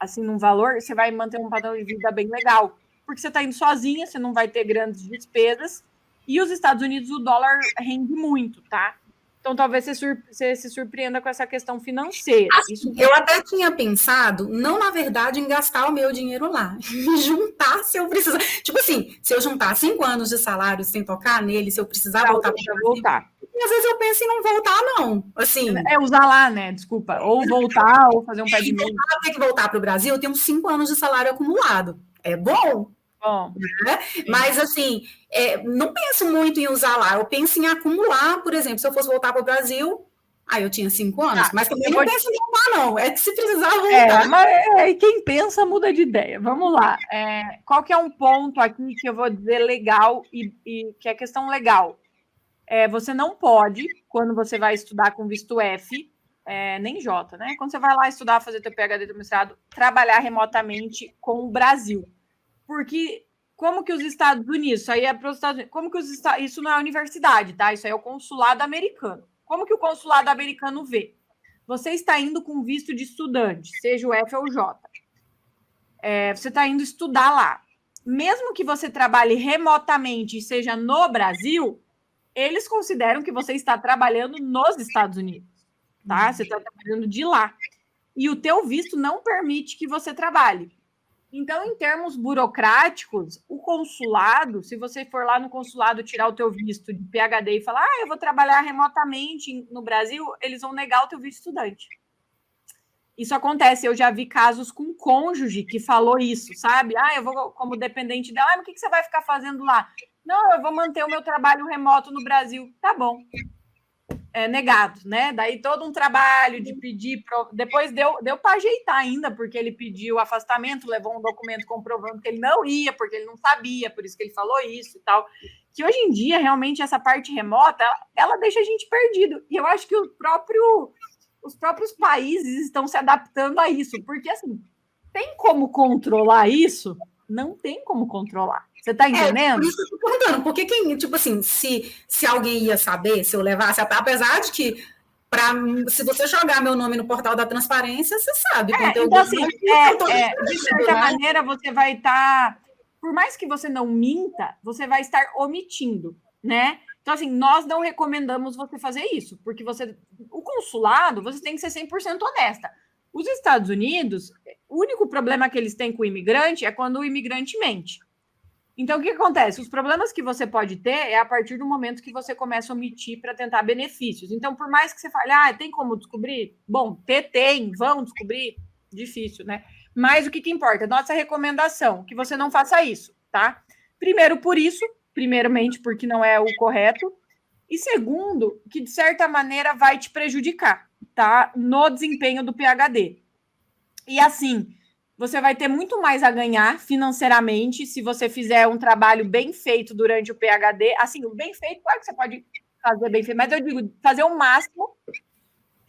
assim, num valor, você vai manter um padrão de vida bem legal. Porque você está indo sozinha, você não vai ter grandes despesas. E os Estados Unidos, o dólar rende muito, tá? Então, talvez você se surpreenda com essa questão financeira. Assim, eu até tinha pensado, não, na verdade, em gastar o meu dinheiro lá. Juntar se eu precisar. Tipo assim, se eu juntar 5 anos de salário sem tocar nele, se eu precisar voltar para voltar. E às vezes eu penso em não voltar, não. Assim, usar lá, né? Desculpa. Ou voltar, ou fazer um pé de meia. Ter que voltar para o Brasil, eu tenho 5 anos de salário acumulado. É bom. Né? Mas, assim, não penso muito em usar lá. Eu penso em acumular, por exemplo, se eu fosse voltar para o Brasil, Eu tinha 5 anos, mas também eu não vou penso em voltar, não. É que se precisar É, voltar. mas quem pensa muda de ideia. Vamos lá. Qual que é um ponto aqui que eu vou dizer legal e que é questão legal? Você não pode, quando você vai estudar com visto F, nem J, né? Quando você vai lá estudar, fazer teu PhD, teu mestrado, trabalhar remotamente com o Brasil. Porque como que os Estados Unidos, isso aí é para os Estados Unidos, como que isso não é a universidade, tá? Isso aí é o consulado americano. Como que o consulado americano vê? Você está indo com visto de estudante, seja o F ou o J. Você está indo estudar lá. Mesmo que você trabalhe remotamente e seja no Brasil, eles consideram que você está trabalhando nos Estados Unidos, tá? Você está trabalhando de lá. E o teu visto não permite que você trabalhe. Então, em termos burocráticos, o consulado, se você for lá no consulado tirar o teu visto de PhD e falar, eu vou trabalhar remotamente no Brasil, eles vão negar o teu visto de estudante. Isso acontece, eu já vi casos com cônjuge que falou isso, sabe? Eu vou como dependente dela, mas o que você vai ficar fazendo lá? Não, eu vou manter o meu trabalho remoto no Brasil. Tá bom. Negado, né? Daí todo um trabalho de pedir. Depois deu para ajeitar ainda, porque ele pediu afastamento, levou um documento comprovando que ele não ia, porque ele não sabia, por isso que ele falou isso e tal. Que hoje em dia, realmente, essa parte remota, ela deixa a gente perdido. E eu acho que os próprios países estão se adaptando a isso, porque assim, tem como controlar isso? Não tem como controlar. Você está entendendo? Por isso que eu tô perguntando, porque quem, tipo assim, se alguém ia saber, se eu levasse, apesar de que se você jogar meu nome no portal da transparência, você sabe. Então, assim, de certa maneira, você vai estar, por mais que você não minta, você vai estar omitindo, né? Então, assim, nós não recomendamos você fazer isso, porque o consulado, você tem que ser 100% honesta. Os Estados Unidos, o único problema que eles têm com o imigrante é quando o imigrante mente. Então, o que acontece? Os problemas que você pode ter é a partir do momento que você começa a omitir para tentar benefícios. Então, por mais que você fale, tem como descobrir? Bom, tem, vão descobrir? Difícil, né? Mas o que importa? Nossa recomendação, que você não faça isso, tá? Primeiro, por isso, primeiramente, porque não é o correto. E segundo, que de certa maneira vai te prejudicar, tá? No desempenho do PhD. E assim, você vai ter muito mais a ganhar financeiramente se você fizer um trabalho bem feito durante o PhD. Assim, o bem feito, claro que você pode fazer bem feito, mas eu digo, fazer o máximo.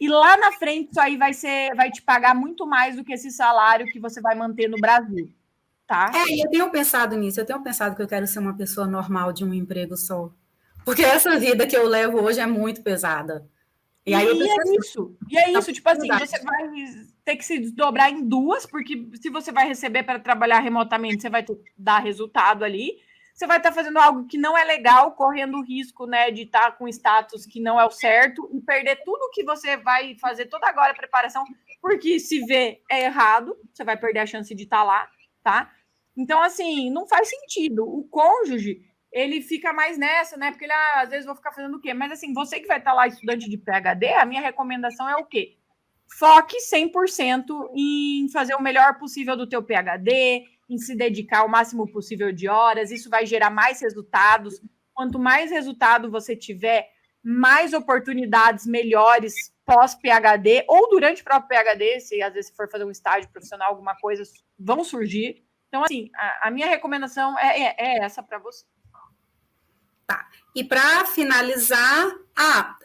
E lá na frente, isso aí vai te pagar muito mais do que esse salário que você vai manter no Brasil, tá? Eu tenho pensado nisso, eu tenho pensado que eu quero ser uma pessoa normal de um emprego só. Porque essa vida que eu levo hoje é muito pesada. E aí é isso, tipo assim, você vai ter que se desdobrar em duas, porque se você vai receber para trabalhar remotamente, você vai ter que dar resultado ali. Você vai estar fazendo algo que não é legal, correndo o risco, né, de estar com status que não é o certo e perder tudo que você vai fazer toda agora a preparação, porque se vê é errado, você vai perder a chance de estar lá, tá? Então, assim, não faz sentido. O cônjuge, ele fica mais nessa, né? Porque ele, às vezes, vou ficar fazendo o quê? Mas, assim, você que vai estar lá estudante de PhD, a minha recomendação é o quê? Foque 100% em fazer o melhor possível do teu PhD, em se dedicar o máximo possível de horas, isso vai gerar mais resultados. Quanto mais resultado você tiver, mais oportunidades melhores pós-PhD ou durante o próprio PhD, se às vezes for fazer um estágio profissional, alguma coisa, vão surgir. Então, assim, a minha recomendação é essa para você. Tá. E para finalizar,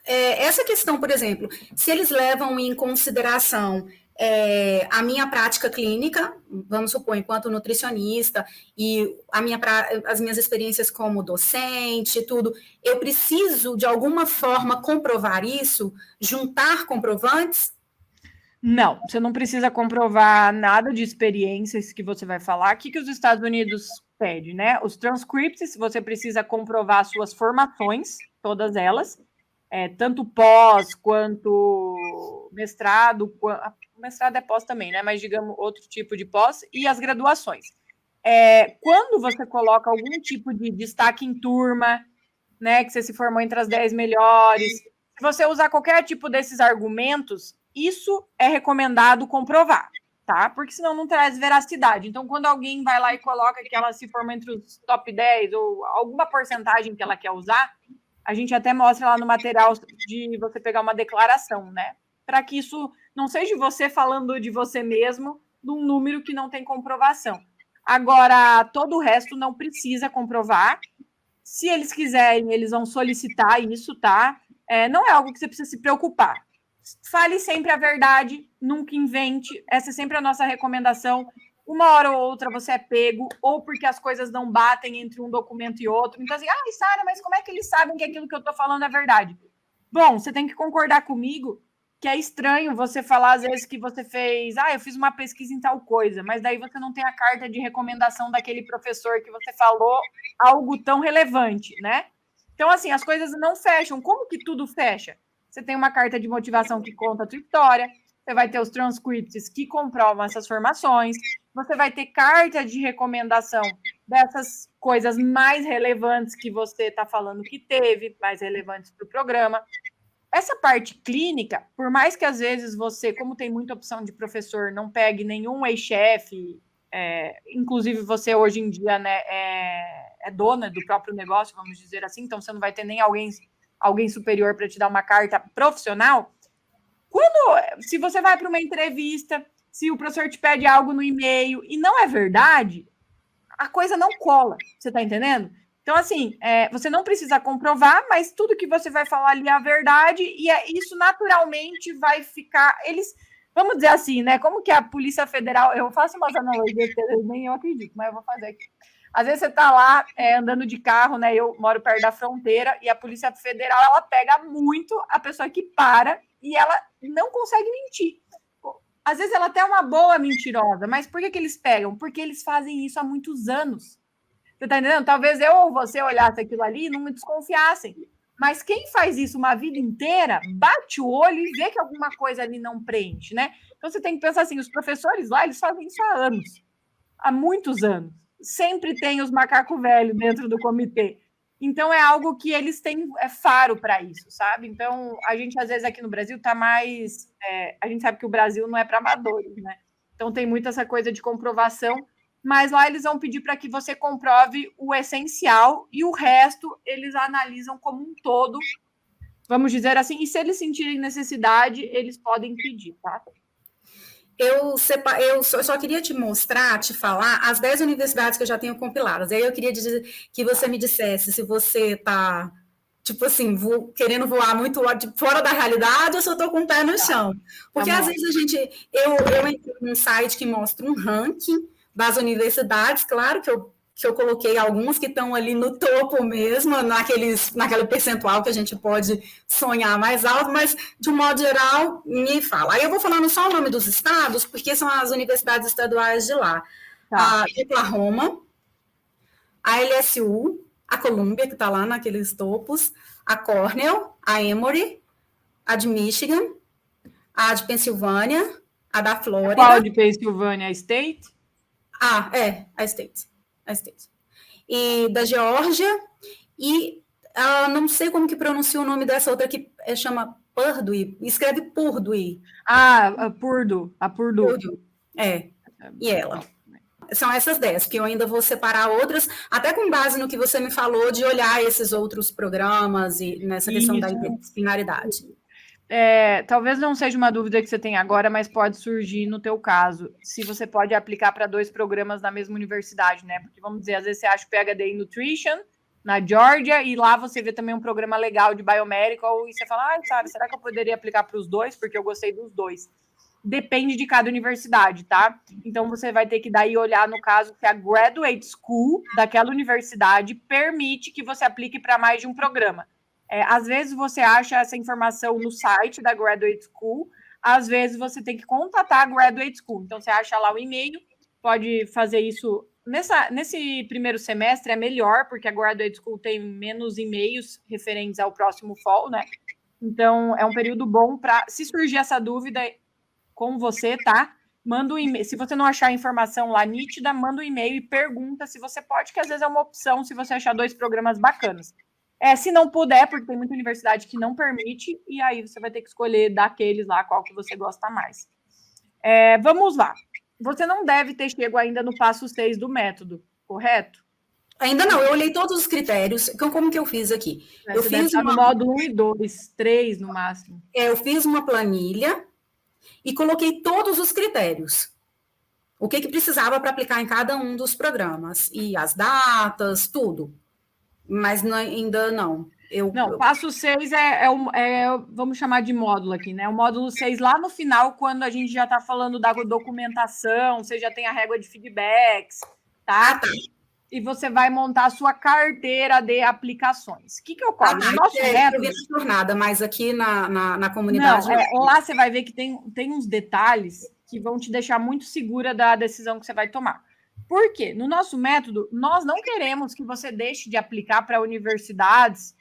essa questão, por exemplo, se eles levam em consideração a minha prática clínica, vamos supor, enquanto nutricionista, e as minhas experiências como docente, tudo, eu preciso, de alguma forma, comprovar isso, juntar comprovantes? Não, você não precisa comprovar nada de experiências que você vai falar. O que os Estados Unidos pede, né? Os transcripts, você precisa comprovar suas formações, todas elas, tanto pós quanto mestrado. Mestrado é pós também, né? Mas digamos outro tipo de pós e as graduações. Quando você coloca algum tipo de destaque em turma, né? Que você se formou entre as 10 melhores. Se você usar qualquer tipo desses argumentos, isso é recomendado comprovar, tá? Porque senão não traz veracidade. Então, quando alguém vai lá e coloca que ela se formou entre os top 10 ou alguma porcentagem que ela quer usar, A gente até mostra lá no material de você pegar uma declaração, né? Para que isso não seja você falando de você mesmo, de um número que não tem comprovação. Agora, todo o resto não precisa comprovar. Se eles quiserem, eles vão solicitar isso, tá? Não é algo que você precisa se preocupar. Fale sempre a verdade, nunca invente. Essa é sempre a nossa recomendação. Uma hora ou outra você é pego, ou porque as coisas não batem entre um documento e outro. Então, assim, Sara, mas como é que eles sabem que aquilo que eu estou falando é verdade? Bom, você tem que concordar comigo que é estranho você falar, às vezes, que você fez, eu fiz uma pesquisa em tal coisa, mas daí você não tem a carta de recomendação daquele professor que você falou algo tão relevante, né? Então, assim, as coisas não fecham. Como que tudo fecha? Você tem uma carta de motivação que conta a tua história, você vai ter os transcripts que comprovam essas formações, você vai ter carta de recomendação dessas coisas mais relevantes que você está falando que teve, mais relevantes para o programa. Essa parte clínica, por mais que às vezes você, como tem muita opção de professor, não pegue nenhum ex-chefe, inclusive você hoje em dia, né, é dona do próprio negócio, vamos dizer assim, então você não vai ter nem alguém superior para te dar uma carta profissional. Se você vai para uma entrevista, se o professor te pede algo no e-mail e não é verdade, a coisa não cola, você está entendendo? Então, assim, você não precisa comprovar, mas tudo que você vai falar ali é a verdade, e isso naturalmente vai ficar. Vamos dizer assim, né? Como que a Polícia Federal. Eu faço umas analogias que nem eu acredito, mas eu vou fazer aqui. Às vezes você está lá andando de carro, né? Eu moro perto da fronteira, e a Polícia Federal ela pega muito a pessoa que para e ela não consegue mentir. Às vezes ela até é uma boa mentirosa, mas por que eles pegam? Porque eles fazem isso há muitos anos. Você tá entendendo? Talvez eu ou você olhasse aquilo ali e não me desconfiassem. Mas quem faz isso uma vida inteira, bate o olho e vê que alguma coisa ali não preenche, né? Então você tem que pensar assim, os professores lá, eles fazem isso há anos. Há muitos anos. Sempre tem os macacos velhos dentro do comitê. Então é algo que eles têm faro para isso, sabe? Então a gente às vezes aqui no Brasil tá mais, a gente sabe que o Brasil não é para amadores, né? Então tem muito essa coisa de comprovação, mas lá eles vão pedir para que você comprove o essencial e o resto eles analisam como um todo, vamos dizer assim, e se eles sentirem necessidade, eles podem pedir, tá? Eu só queria te mostrar, te falar, as 10 universidades que eu já tenho compiladas. Aí eu queria dizer que você me dissesse se você está, tipo assim, querendo voar muito fora da realidade ou se eu estou com o pé no chão. Porque às vezes eu entro num site que mostra um ranking das universidades, claro que eu coloquei algumas que estão ali no topo mesmo, naquele percentual que a gente pode sonhar mais alto, mas, de um modo geral, me fala. Aí eu vou falando só o nome dos estados, porque são as universidades estaduais de lá. Tá. A Oklahoma, a LSU, a Columbia, que está lá naqueles topos, a Cornell, a Emory, a de Michigan, a de Pensilvânia, a da Flórida. Qual de Pensilvânia? A State? A State. E da Geórgia, e não sei como que pronuncia o nome dessa outra que chama Purdue, escreve Purdue. A Purdue. E ela. São essas 10, que eu ainda vou separar outras, até com base no que você me falou, de olhar esses outros programas e nessa questão da interdisciplinaridade. Talvez não seja uma dúvida que você tem agora, mas pode surgir no teu caso, se você pode aplicar para 2 programas na mesma universidade, né? Porque, vamos dizer, às vezes você acha o PhD em Nutrition, na Georgia, e lá você vê também um programa legal de Biomedical, e você fala, Sara, será que eu poderia aplicar para os 2? Porque eu gostei dos 2. Depende de cada universidade, tá? Então, você vai ter que daí olhar, no caso, se a Graduate School daquela universidade permite que você aplique para mais de um programa. Às vezes você acha essa informação no site da Graduate School, às vezes você tem que contatar a Graduate School. Então, você acha lá o e-mail, pode fazer isso. Nesse primeiro semestre é melhor, porque a Graduate School tem menos e-mails referentes ao próximo fall, né? Então, é um período bom para, se surgir essa dúvida com você, tá? Manda um e-mail. Se você não achar a informação lá nítida, manda um e-mail e pergunta se você pode, que às vezes é uma opção se você achar 2 programas bacanas. Se não puder, porque tem muita universidade que não permite, e aí você vai ter que escolher daqueles lá qual que você gosta mais. Vamos lá. Você não deve ter chego ainda no passo 6 do método, correto? Ainda não, eu olhei todos os critérios. Como que eu fiz aqui? Você deve estar no módulo 1 e 2, 3 no máximo. Eu fiz uma planilha e coloquei todos os critérios. O que precisava para aplicar em cada um dos programas. E as datas, tudo. Mas ainda não. Não, passo 6 vamos chamar de módulo aqui, né? O módulo 6, lá no final, quando a gente já está falando da documentação, você já tem a régua de feedbacks, tá? E você vai montar a sua carteira de aplicações. O que ocorre? No nosso método... Eu vi a jornada, mas aqui na comunidade... Não, lá você vai ver que tem uns detalhes que vão te deixar muito segura da decisão que você vai tomar. Por quê? No nosso método, nós não queremos que você deixe de aplicar para universidades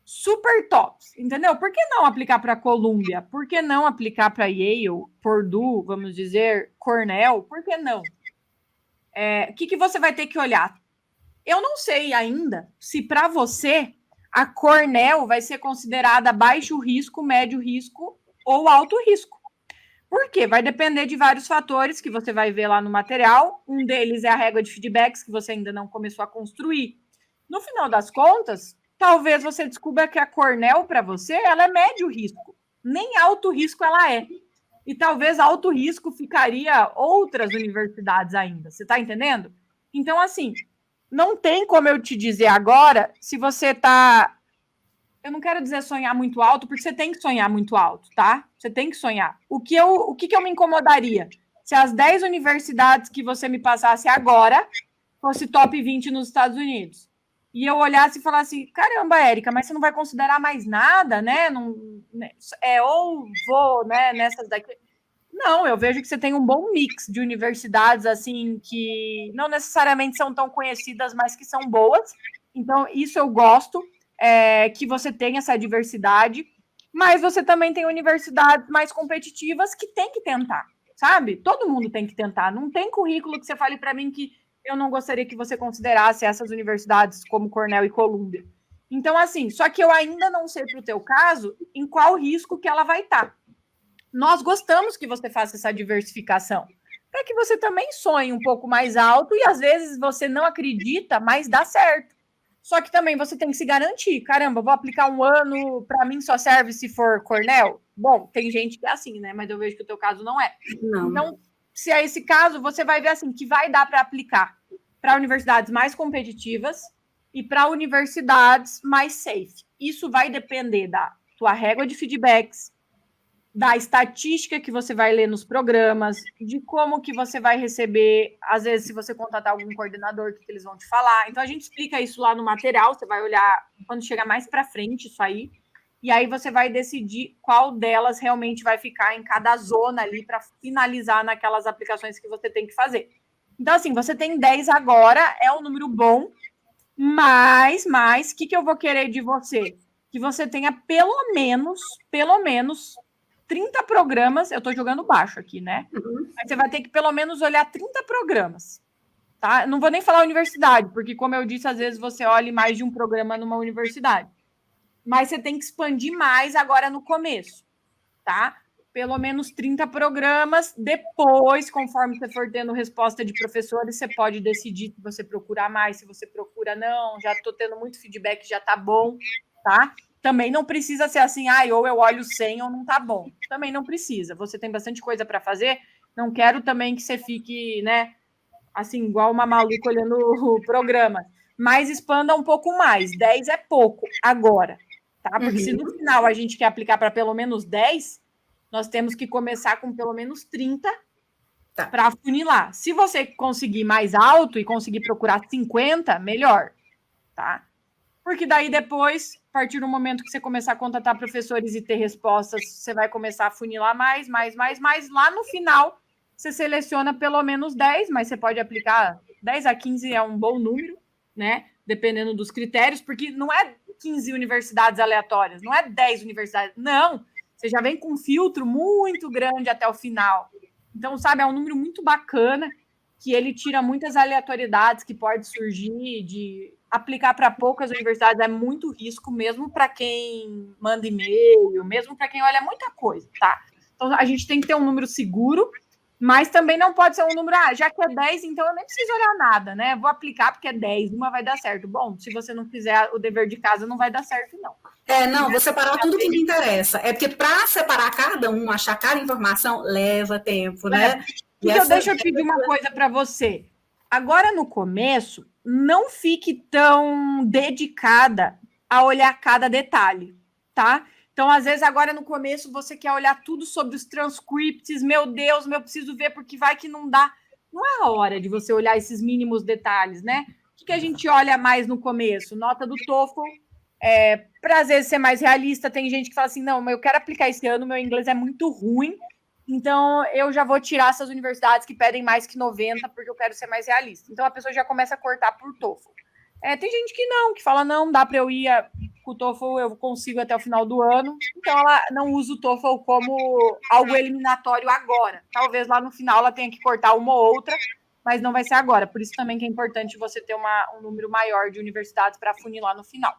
super tops, entendeu? Por que não aplicar para Columbia? Por que não aplicar para Yale, Purdue, vamos dizer, Cornell? Por que não? O que você vai ter que olhar? Eu não sei ainda se para você a Cornell vai ser considerada baixo risco, médio risco ou alto risco. Por quê? Vai depender de vários fatores que você vai ver lá no material. Um deles é a régua de feedbacks, que você ainda não começou a construir. No final das contas, talvez você descubra que a Cornell, para você, ela é médio risco. Nem alto risco ela é. E talvez alto risco ficaria outras universidades ainda. Você está entendendo? Então, assim, não tem como eu te dizer agora se você está... Eu não quero dizer sonhar muito alto, porque você tem que sonhar muito alto, tá? Você tem que sonhar. O que eu me incomodaria? Se as 10 universidades que você me passasse agora fosse top 20 nos Estados Unidos. E eu olhasse e falasse, caramba, Érica, mas você não vai considerar mais nada, né? Não, ou vou, né, nessas daqui. Não, eu vejo que você tem um bom mix de universidades, assim, que não necessariamente são tão conhecidas, mas que são boas. Então, isso eu gosto, que você tenha essa diversidade. Mas você também tem universidades mais competitivas que tem que tentar, sabe? Todo mundo tem que tentar. Não tem currículo que você fale para mim que eu não gostaria que você considerasse essas universidades como Cornell e Columbia. Então, assim, só que eu ainda não sei para o teu caso em qual risco que ela vai estar. Nós gostamos que você faça essa diversificação, para que você também sonhe um pouco mais alto e às vezes você não acredita, mas dá certo. Só que também você tem que se garantir. Caramba, vou aplicar um ano, para mim só serve se for Cornell? Bom, tem gente que é assim, né? Mas eu vejo que o teu caso não é. Não. Então, se é esse caso, você vai ver assim que vai dar para aplicar para universidades mais competitivas e para universidades mais safe. Isso vai depender da tua régua de feedbacks, da estatística que você vai ler nos programas, de como que você vai receber, às vezes, se você contratar algum coordenador, o que eles vão te falar. Então, a gente explica isso lá no material, você vai olhar quando chegar mais para frente isso aí, e aí você vai decidir qual delas realmente vai ficar em cada zona ali para finalizar naquelas aplicações que você tem que fazer. Então, assim, você tem 10 agora, é um número bom, mas, o que eu vou querer de você? Que você tenha pelo menos 30 programas, eu estou jogando baixo aqui, né? Mas você vai ter que pelo menos olhar 30 programas, tá? Não vou nem falar universidade, porque como eu disse, às vezes você olha mais de um programa numa universidade. Mas você tem que expandir mais agora no começo, tá? Pelo menos 30 programas. Depois, conforme você for tendo resposta de professores, você pode decidir se você procura mais, se você procura não. Já estou tendo muito feedback, já tá bom, tá? Também não precisa ser assim, ou eu olho 100 ou não tá bom. Também não precisa. Você tem bastante coisa para fazer. Não quero também que você fique, né, assim, igual uma maluca olhando o programa. Mas expanda um pouco mais. 10 é pouco agora, tá? Porque se no final a gente quer aplicar para pelo menos 10, nós temos que começar com pelo menos 30 para afunilar. Se você conseguir mais alto e conseguir procurar 50, melhor, tá? Porque daí depois, a partir do momento que você começar a contatar professores e ter respostas, você vai começar a funilar mais. Lá no final, você seleciona pelo menos 10, mas você pode aplicar 10 a 15 é um bom número, né? Dependendo dos critérios, porque não é 15 universidades aleatórias, não é 10 universidades, não. Você já vem com um filtro muito grande até o final. Então, sabe, é um número muito bacana, que ele tira muitas aleatoriedades que pode surgir de aplicar para poucas universidades é muito risco, mesmo para quem manda e-mail, mesmo para quem olha muita coisa, tá? Então, a gente tem que ter um número seguro Mas também não pode ser um número, já que é 10, então eu nem preciso olhar nada, né? Vou aplicar porque é 10, uma vai dar certo. Bom, se você não fizer o dever de casa, não vai dar certo, não. Não, vou separar tudo que me interessa. É porque para separar cada um, achar cada informação, leva tempo, né? Deixa eu pedir uma coisa para você. Agora, no começo, não fique tão dedicada a olhar cada detalhe, tá? Então, às vezes, agora no começo, você quer olhar tudo sobre os transcripts. Meu Deus, eu preciso ver porque vai que não dá. Não é a hora de você olhar esses mínimos detalhes, né? O que a gente olha mais no começo? Nota do TOEFL. Para, às vezes, ser mais realista, tem gente que fala assim, não, mas eu quero aplicar esse ano, meu inglês é muito ruim, então eu já vou tirar essas universidades que pedem mais que 90, porque eu quero ser mais realista. Então, a pessoa já começa a cortar por TOEFL. Tem gente que não, que fala, não, dá para eu ir com o TOEFL, eu consigo até o final do ano. Então, ela não usa o TOEFL como algo eliminatório agora. Talvez lá no final ela tenha que cortar uma ou outra, mas não vai ser agora. Por isso também que é importante você ter um número maior de universidades para funilar no final.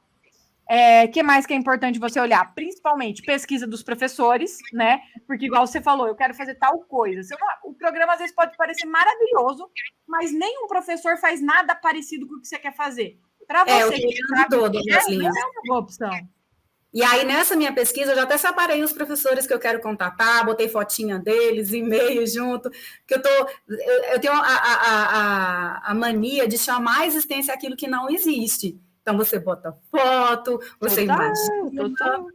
Que mais que é importante você olhar? Principalmente pesquisa dos professores, né? Porque, igual você falou, eu quero fazer tal coisa. O programa, às vezes, pode parecer maravilhoso, mas nenhum professor faz nada parecido com o que você quer fazer. Para você, não é uma boa opção. E aí, nessa minha pesquisa, eu já até separei os professores que eu quero contatar, botei fotinha deles, e-mail junto, que eu tenho a mania de chamar a existência aquilo que não existe. Então, você bota foto, você imagina. Total.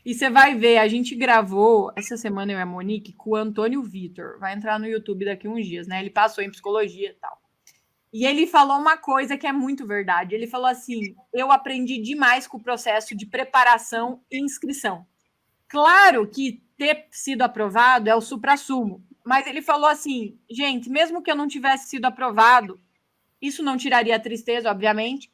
E você vai ver, a gente gravou essa semana, eu e a Monique, com o Antônio Vitor. Vai entrar no YouTube daqui uns dias, né? Ele passou em psicologia e tal. E ele falou uma coisa que é muito verdade. Ele falou assim: eu aprendi demais com o processo de preparação e inscrição. Claro que ter sido aprovado é o suprassumo, mas ele falou assim: gente, mesmo que eu não tivesse sido aprovado, isso não tiraria a tristeza, obviamente,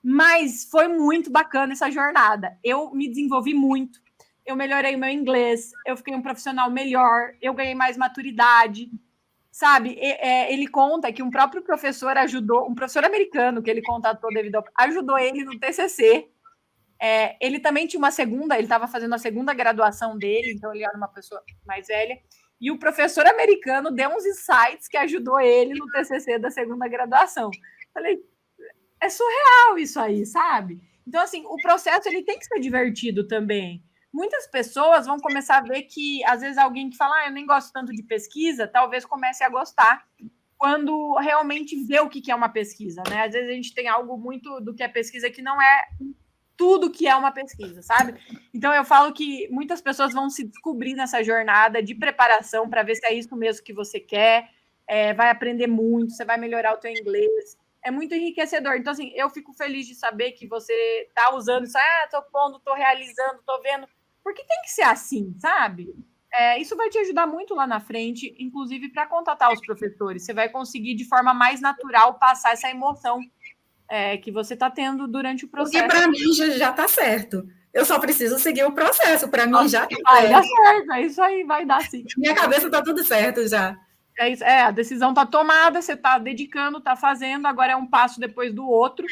mas foi muito bacana essa jornada. Eu me desenvolvi muito, eu melhorei o meu inglês, eu fiquei um profissional melhor, eu ganhei mais maturidade, sabe? Ele conta que um próprio professor ajudou, um professor americano que ele contatou devido ajudou ele no TCC. Ele também tinha uma segunda, ele estava fazendo a segunda graduação dele, então ele era uma pessoa mais velha. E o professor americano deu uns insights que ajudou ele no TCC da segunda graduação. Falei, é surreal isso aí, sabe? Então, assim, o processo ele tem que ser divertido também. Muitas pessoas vão começar a ver que, às vezes, alguém que fala, eu nem gosto tanto de pesquisa, talvez comece a gostar quando realmente vê o que é uma pesquisa, né? Às vezes a gente tem algo muito do que é pesquisa que não é tudo que é uma pesquisa, sabe? Então eu falo que muitas pessoas vão se descobrir nessa jornada de preparação para ver se é isso mesmo que você quer, vai aprender muito, você vai melhorar o teu inglês, é muito enriquecedor. Então, assim, eu fico feliz de saber que você está usando isso, tô pondo, tô realizando, tô vendo, porque tem que ser assim, sabe? Isso vai te ajudar muito lá na frente, inclusive para contatar os professores. Você vai conseguir, de forma mais natural, passar essa emoção que você está tendo durante o processo. E para mim já está certo. Eu só preciso seguir o processo. Para mim já vai dar certo. É isso aí, vai dar sim. Minha cabeça está tudo certo já. É isso, a decisão está tomada, você está dedicando, está fazendo, agora é um passo depois do outro,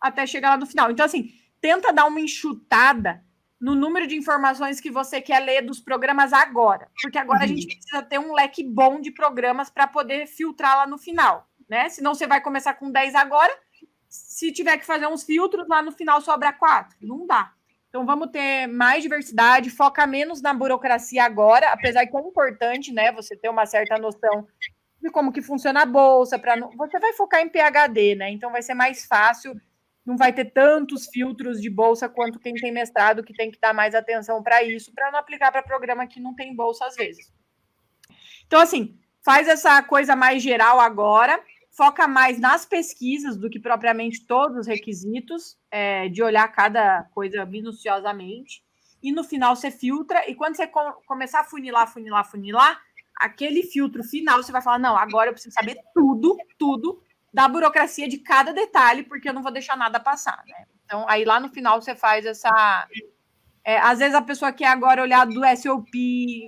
até chegar lá no final. Então, assim, tenta dar uma enxutada no número de informações que você quer ler dos programas agora, porque agora a gente precisa ter um leque bom de programas para poder filtrar lá no final, né? Senão você vai começar com 10 agora, se tiver que fazer uns filtros, lá no final sobra 4. Não dá. Então, vamos ter mais diversidade, foca menos na burocracia agora, apesar que é importante, né, você ter uma certa noção de como que funciona a bolsa, você vai focar em PhD, né, então vai ser mais fácil, não vai ter tantos filtros de bolsa quanto quem tem mestrado, que tem que dar mais atenção para isso, para não aplicar para programa que não tem bolsa às vezes. Então, assim, faz essa coisa mais geral agora, foca mais nas pesquisas do que propriamente todos os requisitos, de olhar cada coisa minuciosamente, e no final você filtra, e quando você começar a funilar, aquele filtro final, você vai falar, não, agora eu preciso saber tudo da burocracia de cada detalhe, porque eu não vou deixar nada passar, né? Então, aí lá no final você faz essa... às vezes a pessoa quer agora olhar do SOP,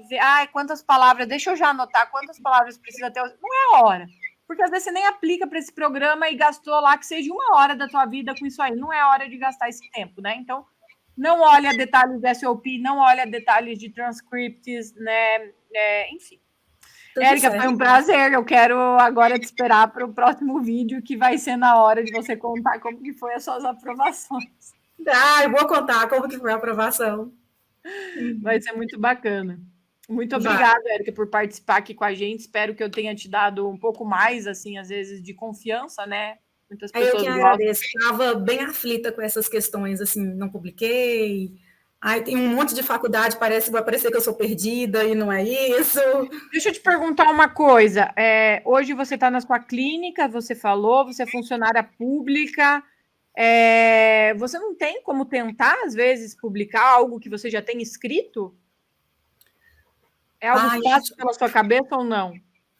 ver, quantas palavras, deixa eu já anotar quantas palavras precisa ter, não é a hora. Porque às vezes você nem aplica para esse programa e gastou lá que seja 1 hora da tua vida com isso aí. Não é hora de gastar esse tempo, né? Então, não olha detalhes do SOP, não olha detalhes de transcripts, né? Enfim. Tudo Érica, certo. foi um prazer. Eu quero agora te esperar para o próximo vídeo, que vai ser na hora de você contar como que foi as suas aprovações. Eu vou contar como que foi a aprovação. Vai ser muito bacana. Muito Vai. obrigada, Érica, por participar aqui com a gente. Espero que eu tenha te dado um pouco mais, assim, às vezes, de confiança, né? Muitas Eu que pessoas gostam. agradeço. Estava bem aflita com essas questões, assim, não publiquei. Aí tem um monte de faculdade, vai parecer que eu sou perdida e não é isso. Deixa eu te perguntar uma coisa. Hoje você está na sua clínica, você falou, você é funcionária pública. Você não tem como tentar, às vezes, publicar algo que você já tem escrito? É algo que passa pela sua cabeça ou não?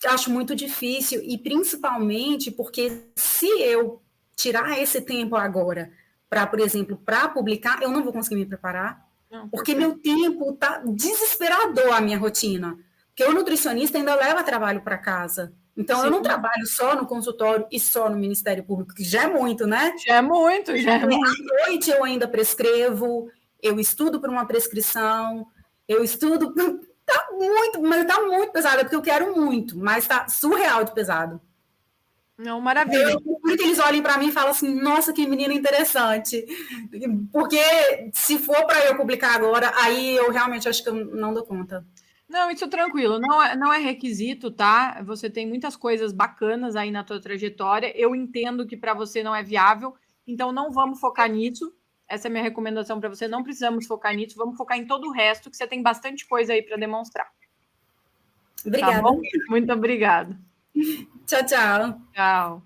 Acho muito difícil, e principalmente porque se eu tirar esse tempo agora para, por exemplo, para publicar, eu não vou conseguir me preparar, Não, porque perfeito. meu tempo tá desesperador a minha rotina. Porque o nutricionista ainda leva trabalho para casa. Então, eu Sim. não trabalho só no consultório e só no Ministério Público, que já é muito, né? Já é muito, já é muito. À noite eu ainda prescrevo, eu estudo para uma prescrição, eu estudo. Mas tá muito pesado, é porque eu quero muito, mas tá surreal de pesado. Não, maravilha. Por que eles olhem para mim e falam assim, nossa, que menina interessante. Porque se for para eu publicar agora, aí eu realmente acho que eu não dou conta. Não, isso tranquilo, não é requisito, tá? Você tem muitas coisas bacanas aí na tua trajetória. Eu entendo que para você não é viável, então não vamos focar nisso. Essa é a minha recomendação para você. Não precisamos focar nisso, vamos focar em todo o resto, que você tem bastante coisa aí para demonstrar. Obrigada. Tá bom? Muito obrigada. Tchau, tchau. Tchau.